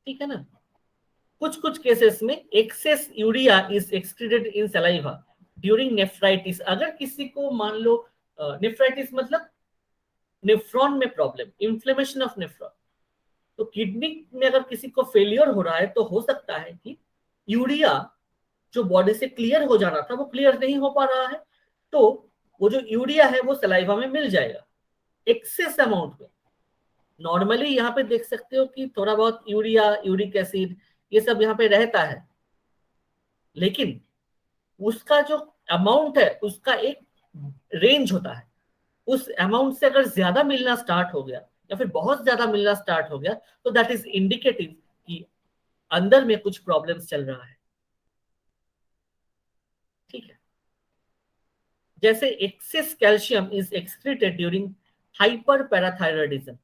Speaker 1: ठीक है ना? कुछ कुछ केसेस में excess urea is excreted in saliva during nephritis. अगर किसी को मान लो नेफ्राइटिस मतलब नेफ्रॉन में प्रॉब्लम, इन्फ्लेमेशन ऑफ नेफ्रॉन, तो किडनी में अगर किसी को फेलियर हो रहा है, तो हो सकता है कि यूरिया जो बॉडी से क्लियर हो जाना था वो क्लियर नहीं हो पा रहा है, तो वो जो यूरिया है वो सलाइवा में मिल जाएगा एक्सेस अमाउंट में। नॉर्मली यहाँ पे देख सकते हो कि थोड़ा बहुत यूरिया, यूरिक एसिड, ये सब यहाँ पे रहता है, लेकिन उसका जो अमाउंट है उसका एक रेंज होता है। उस अमाउंट से अगर ज्यादा मिलना स्टार्ट हो गया या फिर बहुत ज्यादा मिलना स्टार्ट हो गया तो दैट इज इंडिकेटिव कि अंदर में कुछ प्रॉब्लम्स चल रहा है। ठीक है, जैसे excess calcium is excreted during hyperparathyroidism.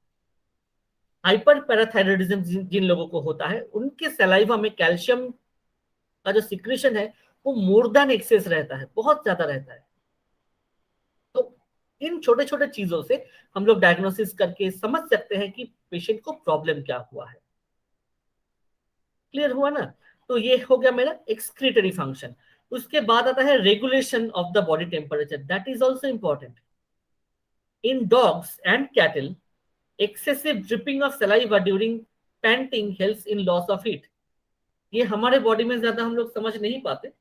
Speaker 1: Hyperparathyroidism जिन लोगों को होता है उनके सलाइवा में कैल्शियम का जो सिक्रेशन है वो मोर देन एक्सेस रहता है, बहुत ज्यादा रहता है। तो इन छोटे छोटे चीजों से हम लोग डायग्नोसिस करके समझ सकते हैं कि पेशेंट को प्रॉब्लम क्या हुआ है। क्लियर हुआ ना? तो ये हो गया मेरा एक्सक्रीटरी फंक्शन। उसके बाद आता है regulation of the body temperature, that is also important. In dogs and cattle excessive dripping of saliva during panting helps in loss of heat। ये हमारे बॉडी में ज्यादा हम लोग समझ नहीं पाते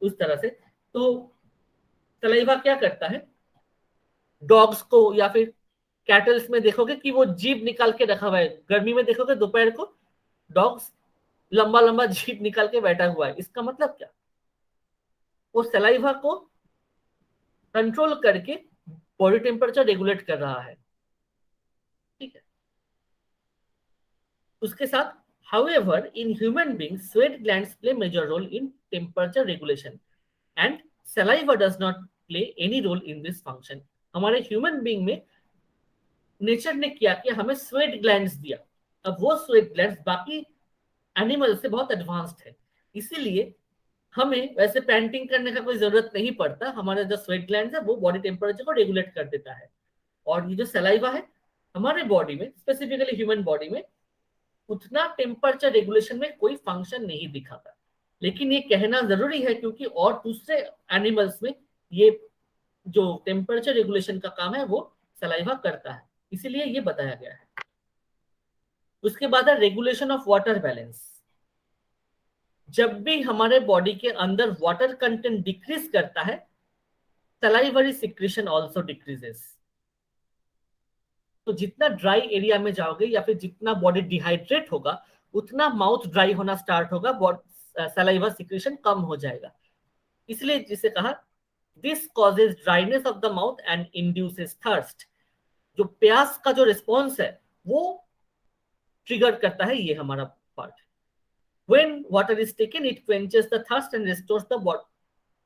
Speaker 1: उस तरह से। तो सलाइवा क्या करता है, डॉग्स को या फिर कैटल्स में देखोगे कि वो जीभ निकाल के रखा हुआ है। गर्मी में देखोगे दोपहर को डॉग्स लंबा लंबा जीभ निकाल के बैठा हुआ है। इसका मतलब क्या, वो सलाइवा को कंट्रोल करके बॉडी टेम्परेचर रेगुलेट कर रहा है। ठीक है, उसके साथ however in human beings sweat glands play major role in temperature regulation and saliva does not play any role in this function। हमारे ह्यूमन बीइंग में नेचर ने किया कि हमें स्वेट ग्लैंड्स दिया। अब वो स्वेट ग्लैंड्स बाकी एनिमल से बहुत एडवांस्ड है, इसीलिए हमें वैसे पेंटिंग करने का कोई जरूरत नहीं पड़ता। हमारे जो स्वेट ग्लैंड्स है वो बॉडी टेम्परेचर को रेगुलेट कर देता है। और ये जो सलाइवा है हमारे बॉडी में, स्पेसिफिकली ह्यूमन बॉडी में, उतना टेम्परेचर रेगुलेशन में कोई फंक्शन नहीं दिखाता। लेकिन ये कहना जरूरी है क्योंकि और दूसरे एनिमल्स में ये जो टेम्परेचर रेगुलेशन का काम है वो सलाइवा करता है, इसीलिए ये बताया गया है। उसके बाद है रेगुलेशन ऑफ वाटर बैलेंस। जब भी हमारे बॉडी के अंदर वाटर कंटेंट डिक्रीज करता है सलाइवरी सिक्रेशन ऑल्सो डिक्रीजेस। तो जितना ड्राई एरिया में जाओगे या फिर जितना बॉडी डिहाइड्रेट होगा उतना माउथ ड्राई होना स्टार्ट होगा, सलाइवा सिक्रेशन कम हो जाएगा। इसलिए जिसे कहा this causes dryness of the mouth and induces thirst. जो प्यास का जो रिस्पॉन्स है वो ट्रिगर करता है ये हमारा part. When water is taken, it quenches the thirst and restores the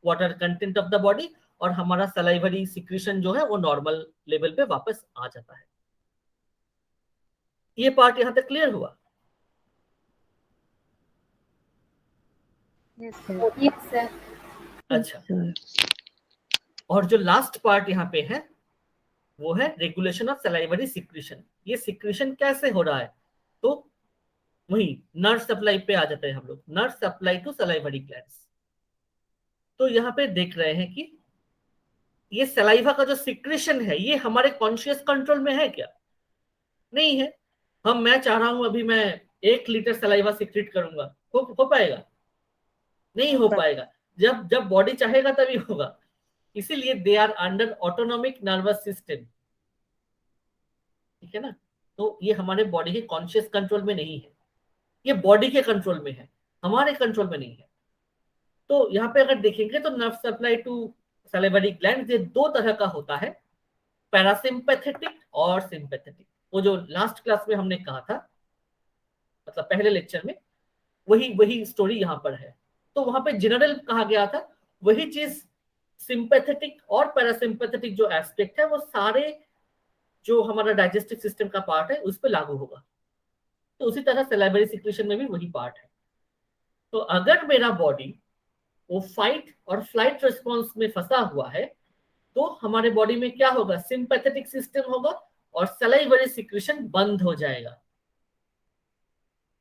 Speaker 1: water content of the body, और हमारा सलाइवरी सिक्रेशन जो है वो नॉर्मल लेवल पे वापस आ जाता है। ये पार्ट यहां तक क्लियर हुआ?
Speaker 2: Yes, sir.
Speaker 1: अच्छा, और जो लास्ट पार्ट यहाँ पे है वो है रेगुलेशन ऑफ सलाइवरी सिक्रेशन। ये सिक्रेशन कैसे हो रहा है, तो वही नर्व सप्लाई पे आ जाते हैं हम लोग, nerve supply to salivary glands. तो यहाँ पे देख रहे हैं कि ये सलाइवा का जो सिक्रेशन है ये हमारे कॉन्शियस कंट्रोल में है क्या? नहीं है। मैं चाह रहा हूं अभी मैं 1 लीटर सलाइवा सिक्रेट करूंगा, हो पाएगा? नहीं हो पाएगा। जब जब बॉडी चाहेगा तभी होगा। इसीलिए they are under autonomic nervous system. ठीक है ना? तो ये हमारे बॉडी के कॉन्शियस कंट्रोल में नहीं है, ये बॉडी के कंट्रोल में है, हमारे कंट्रोल में नहीं है। तो यहाँ पे अगर देखेंगे तो nerve supply to salivary gland ये 2 तरह का होता है, पैरासिम्पैथेटिक और सिंपैथेटिक। वो जो लास्ट क्लास में हमने कहा था, मतलब पहले लेक्चर में, वही वही स्टोरी यहाँ पर है। तो वहां पे जनरल कहा गया था, वही चीज सिंपैथेटिक और पैरासिम्पैथेटिक जो एस्पेक्ट है वो सारे जो हमारा डाइजेस्टिव सिस्टम का पार्ट है उस पर लागू होगा। तो उसी तरह सलाइवरी सिक्रेशन में भी वही पार्ट है। तो अगर मेरा बॉडी वो फाइट और फ्लाइट रिस्पॉन्स में फंसा हुआ है तो हमारे बॉडी में क्या होगा, सिंपैथेटिक सिस्टम होगा और सलाइवरी सिक्रेशन बंद हो जाएगा।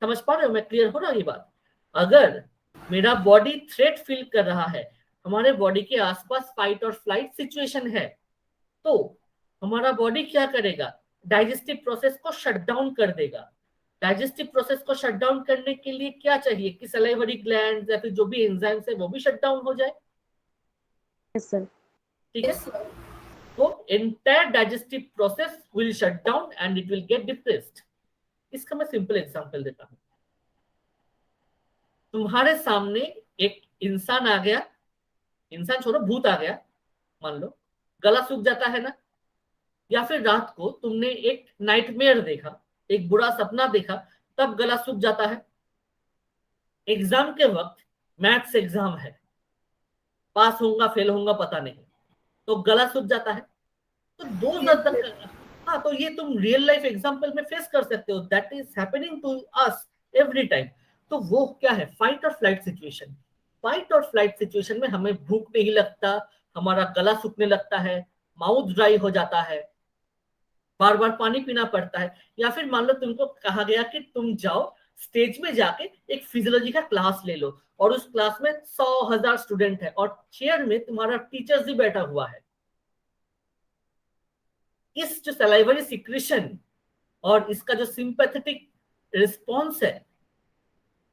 Speaker 1: समझ पा रहे हो? मैं क्लियर हो रहा है ये बात? अगर मेरा बॉडी थ्रेट फील कर रहा है, हमारे बॉडी के आसपास फाइट और फ्लाइट सिचुएशन है, तो हमारा बॉडी क्या करेगा, डाइजेस्टिव प्रोसेस को शट डाउन कर देगा। डाइजेस्टिव प्रोसेस को शट डाउन करने के लिए क्या चाहिए कि सलाइवरी ग्लैंड्स या फिर जो भी एंजाइम्स है वो भी शट डाउन हो जाए।
Speaker 2: Yes, sir.
Speaker 1: ठीक है।
Speaker 2: Yes, sir.
Speaker 1: तो entire digestive process will shut down and it will get depressed. इसका मैं सिंपल एग्जांपल देता हूं। तुम्हारे सामने एक इंसान आ गया, इंसान छोड़ो भूत आ गया मान लो, गला सूख जाता है ना, या फिर रात को तुमने एक नाइटमेयर देखा, एक बुरा सपना देखा, तब गला सूख जाता है। एग्जाम के वक्त मैथ्स एग्जाम है, पास होऊंगा फेल होऊंगा पता नहीं, तो गला सूख जाता है। तो दो
Speaker 2: Yes, sir.
Speaker 1: तक, हाँ, तो ये तुम रियल लाइफ एग्जांपल में फेस कर सकते हो, that is happening to us every time. तो वो क्या है, फाइट और फ्लाइट सिचुएशन। फाइट और फ्लाइट सिचुएशन में हमें भूख नहीं लगता, हमारा गला सूखने लगता है, माउथ ड्राई हो जाता है, बार बार पानी पीना पड़ता है। या फिर मान लो तुमको कहा गया कि तुम जाओ स्टेज में जाके एक फिजियोलॉजी का क्लास ले लो, और उस क्लास में 100,000 स्टूडेंट है और चेयर में तुम्हारा टीचर भी बैठा हुआ है। इस जो सलाइवरी सिक्रेशन और इसका जो सिंपैथेटिक रिस्पॉन्स है,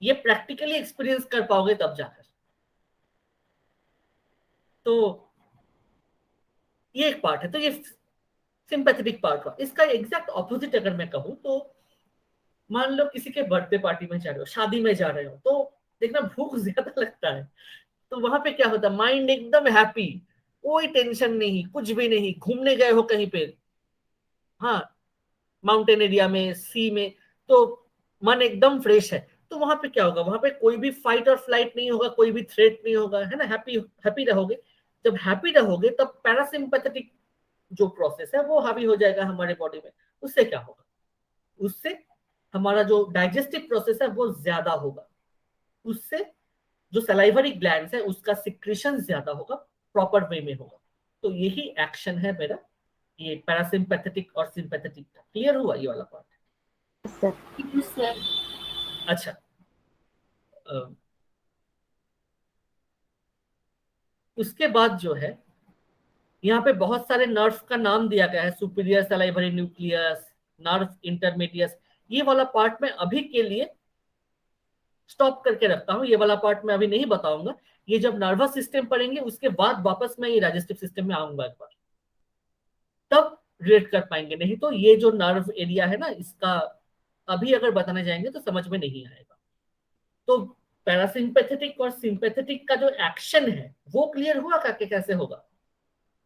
Speaker 1: ये प्रैक्टिकली एक्सपीरियंस कर पाओगे तब जाकर। तो ये एक पार्ट है, तो ये सिंपैथेटिक पार्ट हुआ। इसका एग्जैक्ट ऑपोजिट अगर मैं कहूँ तो मान लो किसी के बर्थडे पार्टी में जा रहे हो, शादी में जा रहे हो, तो देखना भूख ज्यादा लगता है, तो वहां पे क्या होता है, माइंड एकदम हैप्पी, कोई टेंशन नहीं, कुछ भी नहीं, घूमने गए हो कहीं पे, हाँ, माउंटेन एरिया में, सी में, तो मन एकदम फ्रेश है। तो वहां पे क्या होगा, वहां पे कोई भी फाइट और फ्लाइट नहीं होगा, कोई भी थ्रेट नहीं होगा, है ना, हैप्पी हैप्पी रहोगे। जब हैप्पी रहोगे तब पैरासिम्पैथेटिक जो प्रोसेस है वो हावी हो जाएगा हमारे बॉडी में। उससे क्या होगा, उससे हमारा जो डाइजेस्टिव प्रोसेस है वो ज्यादा होगा, उससे जो सलाइवरी ग्लैंड्स है उसका सिक्रीशन ज्यादा होगा, प्रॉपर वे में होगा। तो यही एक्शन है मेरा, ये पैरासिम्पैथेटिक और सिंपैथेटिक का। क्लियर हुआ ये वाला पार्ट?
Speaker 3: सर।
Speaker 2: Yes, sir.
Speaker 1: अच्छा, उसके बाद जो है यहाँ पे बहुत सारे नर्व का नाम दिया गया है, superior salivary nucleus, nerve intermedius. ये वाला पार्ट मैं अभी के लिए स्टॉप करके रखता हूँ, ये वाला पार्ट मैं अभी नहीं बताऊंगा। ये जब नर्वस सिस्टम पढ़ेंगे उसके बाद वापस मैं ये डाइजेस्टिव सिस्टम में आऊंगा एक बार, तब रिलेट कर पाएंगे। नहीं तो ये जो नर्व एरिया है ना, इसका अभी अगर बताने जाएंगे तो समझ में नहीं आएगा। तो पैरासिम्पैथेटिक और सिंपैथेटिक का जो एक्शन है वो क्लियर हुआ का कि कैसे होगा?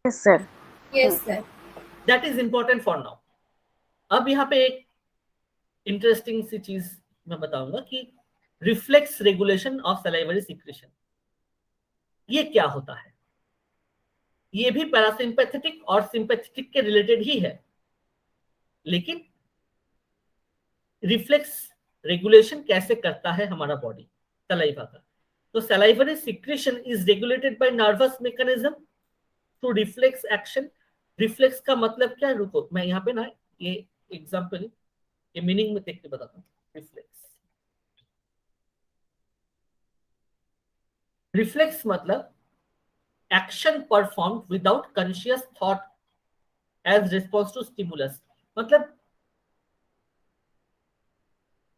Speaker 3: Yes sir.
Speaker 2: Yes, sir.
Speaker 1: That is important for now. अब यहाँ पे एक इंटरेस्टिंग सी चीज मैं बताऊंगा कि reflex regulation of salivary secretion, ये क्या होता है। ये भी पैरासिम्पैथेटिक और सिंपैथेटिक के रिलेटेड ही है, लेकिन रिफ्लेक्स रेगुलेशन कैसे करता है हमारा बॉडी सलाइवा का। तो salivary secretion is regulated by nervous mechanism through reflex action. Reflex का मतलब क्या है, रुको मैं यहाँ पे ना ये एग्जांपल, ये मीनिंग में देख के बताता हूँ। रिफ्लेक्स, रिफ्लेक्स मतलब action perform without conscious thought as response to stimulus. मतलब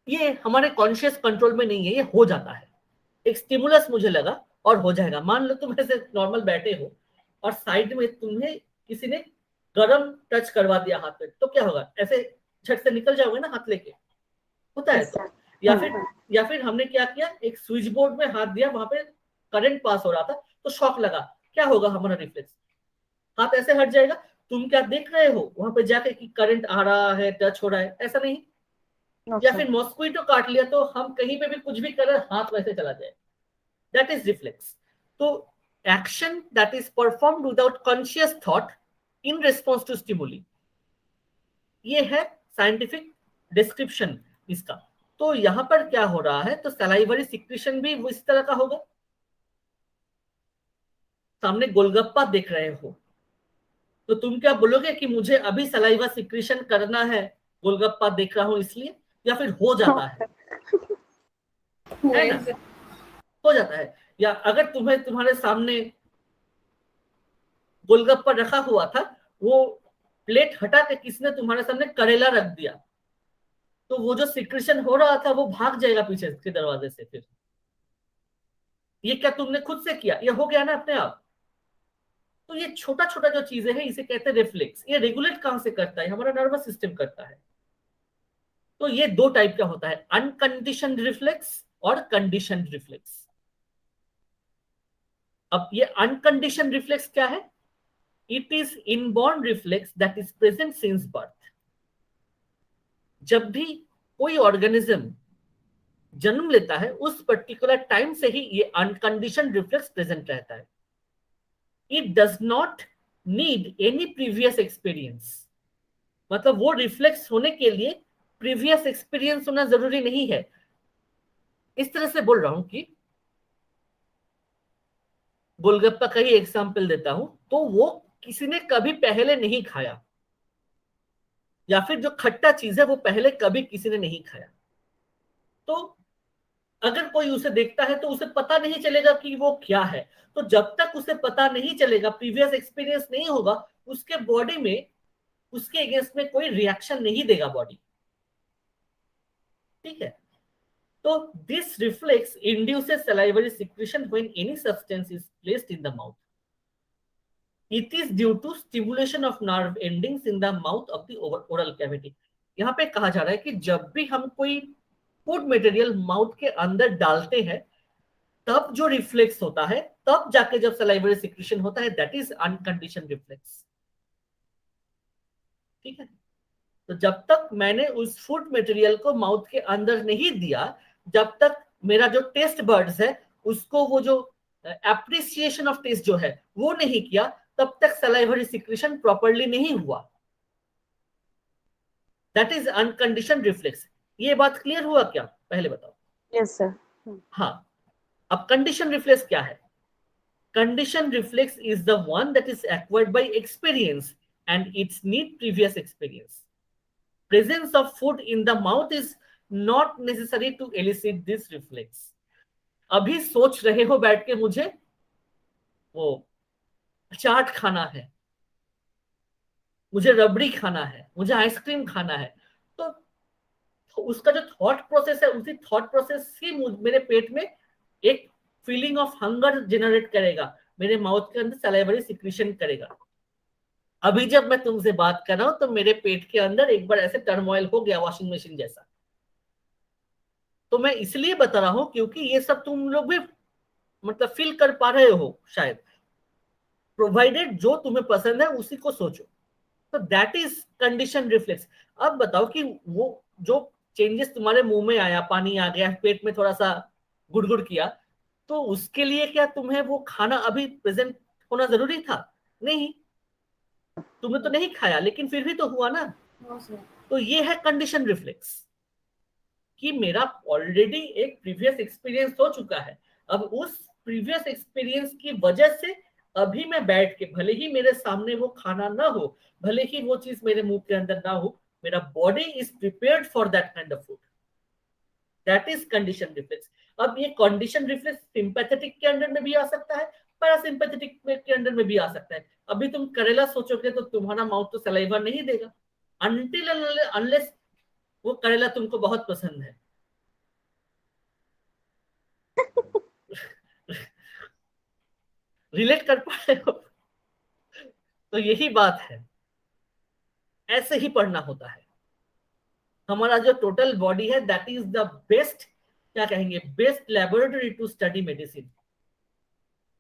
Speaker 1: ये हमारे कॉन्शियस कंट्रोल में नहीं है, ये हो जाता है। एक स्टिमुलस मुझे लगा और हो जाएगा। मान लो तुम ऐसे नॉर्मल बैठे हो और साइड में तुम्हें किसी ने गरम टच करवा दिया हाथ में, तो क्या होगा, ऐसे झट से निकल जाओगे ना हाथ लेके, होता है।
Speaker 3: यस
Speaker 1: तो
Speaker 3: सर।
Speaker 1: या फिर हमने क्या किया, एक स्विच बोर्ड में हाथ दिया, वहां पे करंट पास हो रहा था तो शॉक लगा, क्या होगा, हमारा रिफ्लेक्स हाथ ऐसे हट जाएगा। तुम क्या देख रहे हो वहां पे जाके कि करंट आ रहा है, टच हो रहा है, ऐसा नहीं।
Speaker 3: नो
Speaker 1: या
Speaker 3: सर।
Speaker 1: फिर मॉस्क्विटो काट लिया तो हम कहीं पे भी कुछ भी कर रहे हाथ वैसे चला जाए, दैट इज रिफ्लेक्स। तो action that is performed without conscious thought in response to stimuli, ये है साइंटिफिक डिस्क्रिप्शन इसका। तो यहां पर क्या हो रहा है, तो सलाइवरी सिक्रेशन भी इस तरह का होगा। सामने गोलगप्पा देख रहे हो तो तुम क्या बोलोगे कि मुझे अभी सलाइवा सिक्रेशन करना है, गोलगप्पा देख रहा हूं इसलिए, या फिर हो जाता है ना,
Speaker 2: Yes, sir.
Speaker 1: हो जाता है। या अगर तुम्हें तुम्हारे सामने गोलगप्पा रखा हुआ था, वो प्लेट हटा के किसने तुम्हारे सामने करेला रख दिया, तो वो जो सिक्रेशन हो रहा था वो भाग जाएगा पीछे के दरवाजे से। फिर ये क्या तुमने खुद से किया, ये हो गया ना अपने आप। तो ये छोटा छोटा जो चीजें हैं इसे कहते हैं रिफ्लेक्स। ये रेगुलेट कहां से करता है? हमारा नर्वस सिस्टम करता है। तो ये दो टाइप का होता है, अनकंडीशनड रिफ्लेक्स और कंडीशनड रिफ्लेक्स। अब ये अनकंडीशनड रिफ्लेक्स क्या है? It is inborn reflex that is present since birth. जब भी कोई ऑर्गेनिज्म जन्म लेता है उस पर्टिकुलर टाइम से ही ये अनकंडीशनड रिफ्लेक्स प्रेजेंट रहता है। It does not need any previous experience. मतलब वो रिफ्लेक्स होने के लिए प्रीवियस एक्सपीरियंस होना जरूरी नहीं है। इस तरह से बोल रहा हूं कि गोलगप्पा का ही एग्जाम्पल देता हूं, तो वो किसी ने कभी पहले नहीं खाया, या फिर जो खट्टा चीज है वो पहले कभी किसी ने नहीं खाया। तो अगर कोई उसे देखता है तो उसे पता नहीं चलेगा कि वो क्या है। तो जब तक उसे पता नहीं चलेगा, प्रीवियस एक्सपीरियंस नहीं होगा, उसके बॉडी में उसके अगेंस्ट में कोई रिएक्शन नहीं देगा बॉडी। ठीक है? तो this reflex induces salivary secretion when any substance is placed in the mouth. It is due to stimulation of nerve endings in the mouth of the oral cavity। यहाँ पे कहा जा रहा है कि जब भी हम कोई फूड मटेरियल माउथ के अंदर डालते हैं तब जो रिफ्लेक्स होता है, तब जाके जब सलाइवरी सिक्रीशन होता है, दैट इज अनकंडीशन रिफ्लेक्स। ठीक है? तो जब तक मैंने उस फूड मटेरियल को माउथ के अंदर नहीं दिया, जब तक मेरा जो टेस्ट बर्ड्स है उसको वो जो एप्रिसिएशन ऑफ टेस्ट जो है वो नहीं किया, तब तक सलाइवरी सिक्रीशन प्रॉपर्ली नहीं हुआ। That is unconditioned reflex. ये बात क्लियर हुआ क्या? पहले बताओ।
Speaker 3: Yes, sir.
Speaker 1: हाँ। अब कंडीशन रिफ्लेक्स क्या है? Condition reflex is the one that is acquired by experience and it's need previous experience. Presence of food in the mouth is not necessary to elicit this reflex। अभी सोच रहे हो बैठ के मुझे वो चाट खाना है, मुझे रबड़ी खाना है, मुझे आइसक्रीम खाना है, तो उसका जो थॉट प्रोसेस है उसी थॉट प्रोसेस ही मेरे पेट में एक फीलिंग ऑफ हंगर जनरेट करेगा, मेरे माउथ के अंदर सलाइवरी सिक्रीशन करेगा। अभी जब मैं तुमसे बात कर रहा हूं तो मेरे पेट के अंदर एक बार ऐसे टर्मोइल हो गया, वॉशिंग मशीन जैसा। तो मैं इसलिए बता रहा हूं क्योंकि ये सब तुम लोग भी मतलब फील कर पा रहे हो शायद, प्रोवाइडेड जो तुम्हें पसंद है उसी को सोचो। तो दैट इज कंडीशन रिफ्लेक्स। अब बताओ कि वो जो चेंजेस तुम्हारे मुंह में आया, पानी आ गया, पेट में थोड़ा सा गुड़गुड़ किया, तो उसके लिए क्या तुम्हें वो खाना अभी प्रेजेंट होना जरूरी था? नहीं, तुमने तो नहीं खाया लेकिन फिर भी तो हुआ ना।
Speaker 2: No sir.
Speaker 1: तो ये है कंडीशन रिफ्लेक्स कि मेरा ऑलरेडी एक प्रीवियस एक्सपीरियंस हो चुका है। अब उस प्रीवियस एक्सपीरियंस की वजह से अभी मैं बैठ के, भले ही मेरे सामने वो खाना ना हो, भले ही वो चीज मेरे मुंह के अंदर ना हो, मेरा body is prepared for that kind of food. That is condition reflex. अब ये कंडीशन रिफ्लेक्स सिंपैथेटिक के अंडर में भी आ सकता है, पैरासिम्पैथेटिक के अंडर में भी आ सकता है। अभी तुम करेला सोचोगे तो तुम्हारा माउथ तो सलाइवा नहीं देगा अनटिल अनलेस वो करेला तुमको बहुत पसंद है। रिलेट कर पा रहे हो? तो यही बात है, ऐसे ही पढ़ना होता है। हमारा जो टोटल बॉडी है दैट इज द बेस्ट, क्या कहेंगे, best laboratory to study medicine.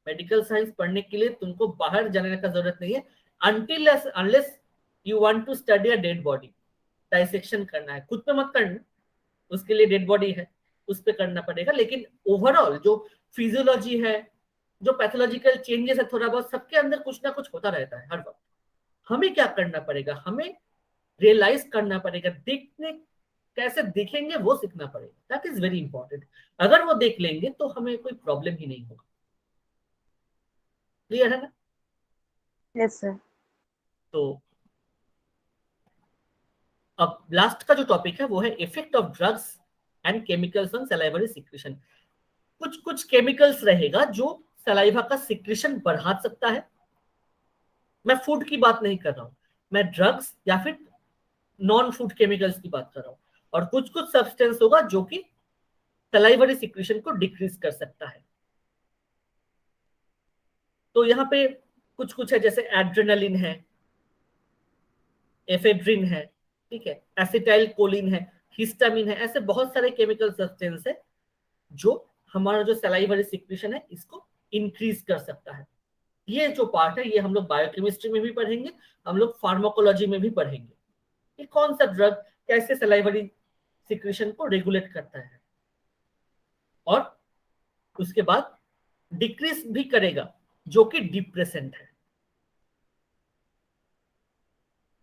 Speaker 1: Medical science पढ़ने के लिए तुमको बाहर जाने का जरूरत नहीं है, until unless you want to study a dead body. Dissection करना है, खुद पे मत करना, उसके लिए डेड बॉडी है, उस पे करना पड़ेगा। लेकिन ओवरऑल जो फिजियोलॉजी है, जो पैथोलॉजिकल चेंजेस है, थोड़ा बहुत सबके अंदर कुछ ना कुछ होता रहता है हर वक्त। हमें क्या करना पड़ेगा? हमें रियलाइज करना पड़ेगा, देखने कैसे देखेंगे वो सीखना पड़ेगा। That is very important. अगर वो देख लेंगे तो हमें कोई प्रॉब्लम ही नहीं होगा। क्लियर है ना?
Speaker 3: Yes, sir.
Speaker 1: तो अब लास्ट का जो टॉपिक है वो है effect of drugs and chemicals on salivary secretion. कुछ कुछ केमिकल्स रहेगा जो सलाइवा का सिक्रीशन बढ़ा सकता है। मैं फूड की बात नहीं कर रहा हूं, मैं ड्रग्स या फिर नॉन फूड केमिकल्स की बात कर रहा हूं। और कुछ कुछ सब्सटेंस होगा जो कि सलाइवरी सिक्रीशन को डिक्रीज कर सकता है। तो यहाँ पे कुछ कुछ है जैसे एड्रेनलिन है, एफेड्रिन है, ठीक है, एसिटाइल कोलिन है, हिस्टामिन है, ऐसे बहुत सारे केमिकल सब्सटेंस है जो हमारा जो सलाइवरी सिक्रीशन है इसको इंक्रीज कर सकता है। ये जो पार्ट है ये हम लोग बायोकेमिस्ट्री में भी पढ़ेंगे, हम लोग फार्माकोलॉजी में भी पढ़ेंगे कि कौन सा ड्रग कैसे सलाइवरी सिक्रीशन को रेगुलेट करता है, और उसके बाद डिक्रीज भी करेगा जो कि डिप्रेसेंट है।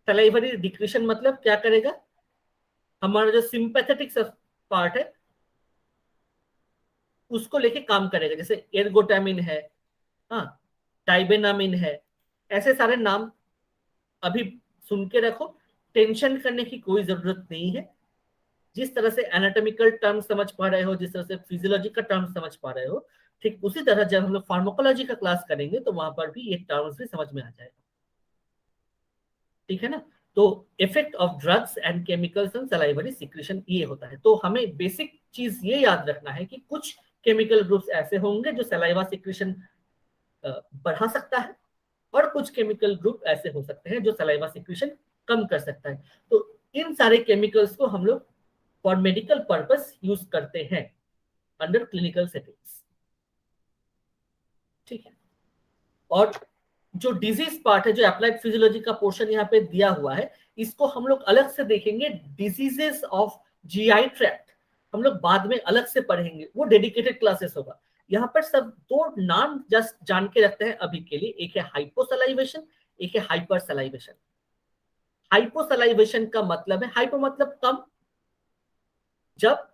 Speaker 1: सलाइवरी डिक्रीशन मतलब क्या करेगा, हमारा जो सिंपैथेटिक पार्ट है उसको लेके काम करेगा, जैसे एर्गोटामिन है, हाँ, टाइबेनामिन है, ऐसे सारे नाम अभी सुन के रखो, टेंशन करने की कोई जरूरत नहीं है। जिस तरह से एनाटॉमिकल टर्म समझ पा रहे हो, जिस तरह से फिजियोलॉजी का टर्म समझ पा रहे हो, ठीक उसी तरह जब हम लोग फार्माकोलॉजी का क्लास करेंगे तो वहां पर भी ये टर्म्स भी समझ में आ जाएगा, ठीक है ना। तो effect of drugs and chemicals on salivary secretion ये होता है। तो हमें बेसिक चीज ये याद रखना है कि कुछ केमिकल ग्रुप्स ऐसे होंगे जो सलाइवा सिक्रीशन बढ़ा सकता है, और कुछ केमिकल ग्रुप ऐसे हो सकते हैं जो सलाइवा सिक्रीशन कम कर सकता है। तो इन सारे केमिकल्स को हम लोग फॉर मेडिकल पर्पस यूज करते हैं अंडर क्लिनिकल सेटिंग्स, ठीक है। और जो डिजीज पार्ट है, जो अप्लाइड फिजियोलॉजी का पोर्शन यहाँ पे दिया हुआ है, इसको हम लोग अलग से देखेंगे। डिजीजेस ऑफ जीआई ट्रैक्ट हम लोग बाद में अलग से पढ़ेंगे, वो डेडिकेटेड क्लासेस होगा। यहाँ पर सब दो नाम जस्ट जान के रखते हैं अभी के लिए, एक है हाइपोसलाइवेशन, एक है हाइपर सलाइवेशन। हाइपोसलाइवेशन का मतलब है, हाइपो मतलब कम, जब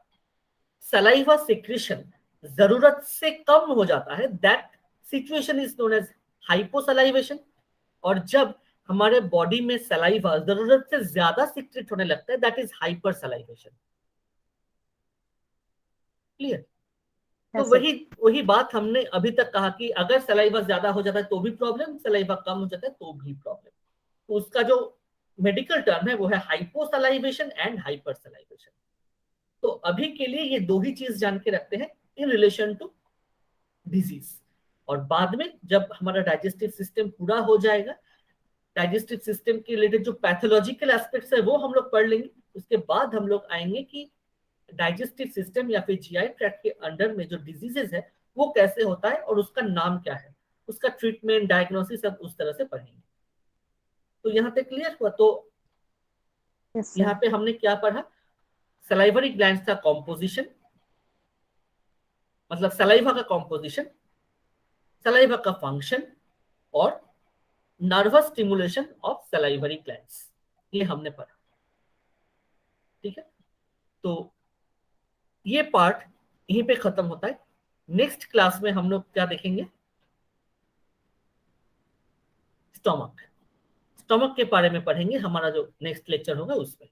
Speaker 1: सलाइवा सिक्रीशन जरूरत से कम हो जाता है that situation is known as hyposalivation. और जब हमारे बॉडी में सलाइवा जरूरत से ज्यादा सिक्रेट होने लगता है that is hyper salivation. Clear? तो
Speaker 3: Yes, sir.
Speaker 1: वही वही बात हमने अभी तक कहा कि अगर सलाइवा ज्यादा हो जाता है तो भी प्रॉब्लम, सलाइवा कम हो जाता है तो भी प्रॉब्लम। तो उसका जो मेडिकल टर्म है वो है हाइपोसलाइवेशन एंड हाइपर सलाइवेशन। तो अभी के लिए ये दो ही चीज जान के रखते हैं इन रिलेशन टू डिजीज, और बाद में जब हमारा डाइजेस्टिव सिस्टम पूरा हो जाएगा, डाइजेस्टिव सिस्टम के रिलेटेड जो पैथोलॉजिकल एस्पेक्ट्स है वो हम लोग पढ़ लेंगे। उसके बाद हम लोग आएंगे कि डाइजेस्टिव सिस्टम या फिर जीआई ट्रैक्ट के अंडर में जो डिजीजेस है वो कैसे होता है और उसका नाम क्या है, उसका ट्रीटमेंट, डायग्नोसिस सब उस तरह से पढ़ेंगे। तो यहाँ तक क्लियर हुआ? तो
Speaker 3: Yes, sir.
Speaker 1: यहाँ पे हमने क्या पढ़ा, सलाइवरी ग्लैंड्स का कॉम्पोजिशन, मतलब सलाइवा का कॉम्पोजिशन, सलाइवा का फंक्शन, और nervous stimulation of salivary glands, ये हमने पढ़ा, ठीक है। तो ये पार्ट यहीं पे खत्म होता है। नेक्स्ट क्लास में हम लोग क्या देखेंगे, स्टोमक, स्टोमक के बारे में पढ़ेंगे, हमारा जो नेक्स्ट लेक्चर होगा उसमें।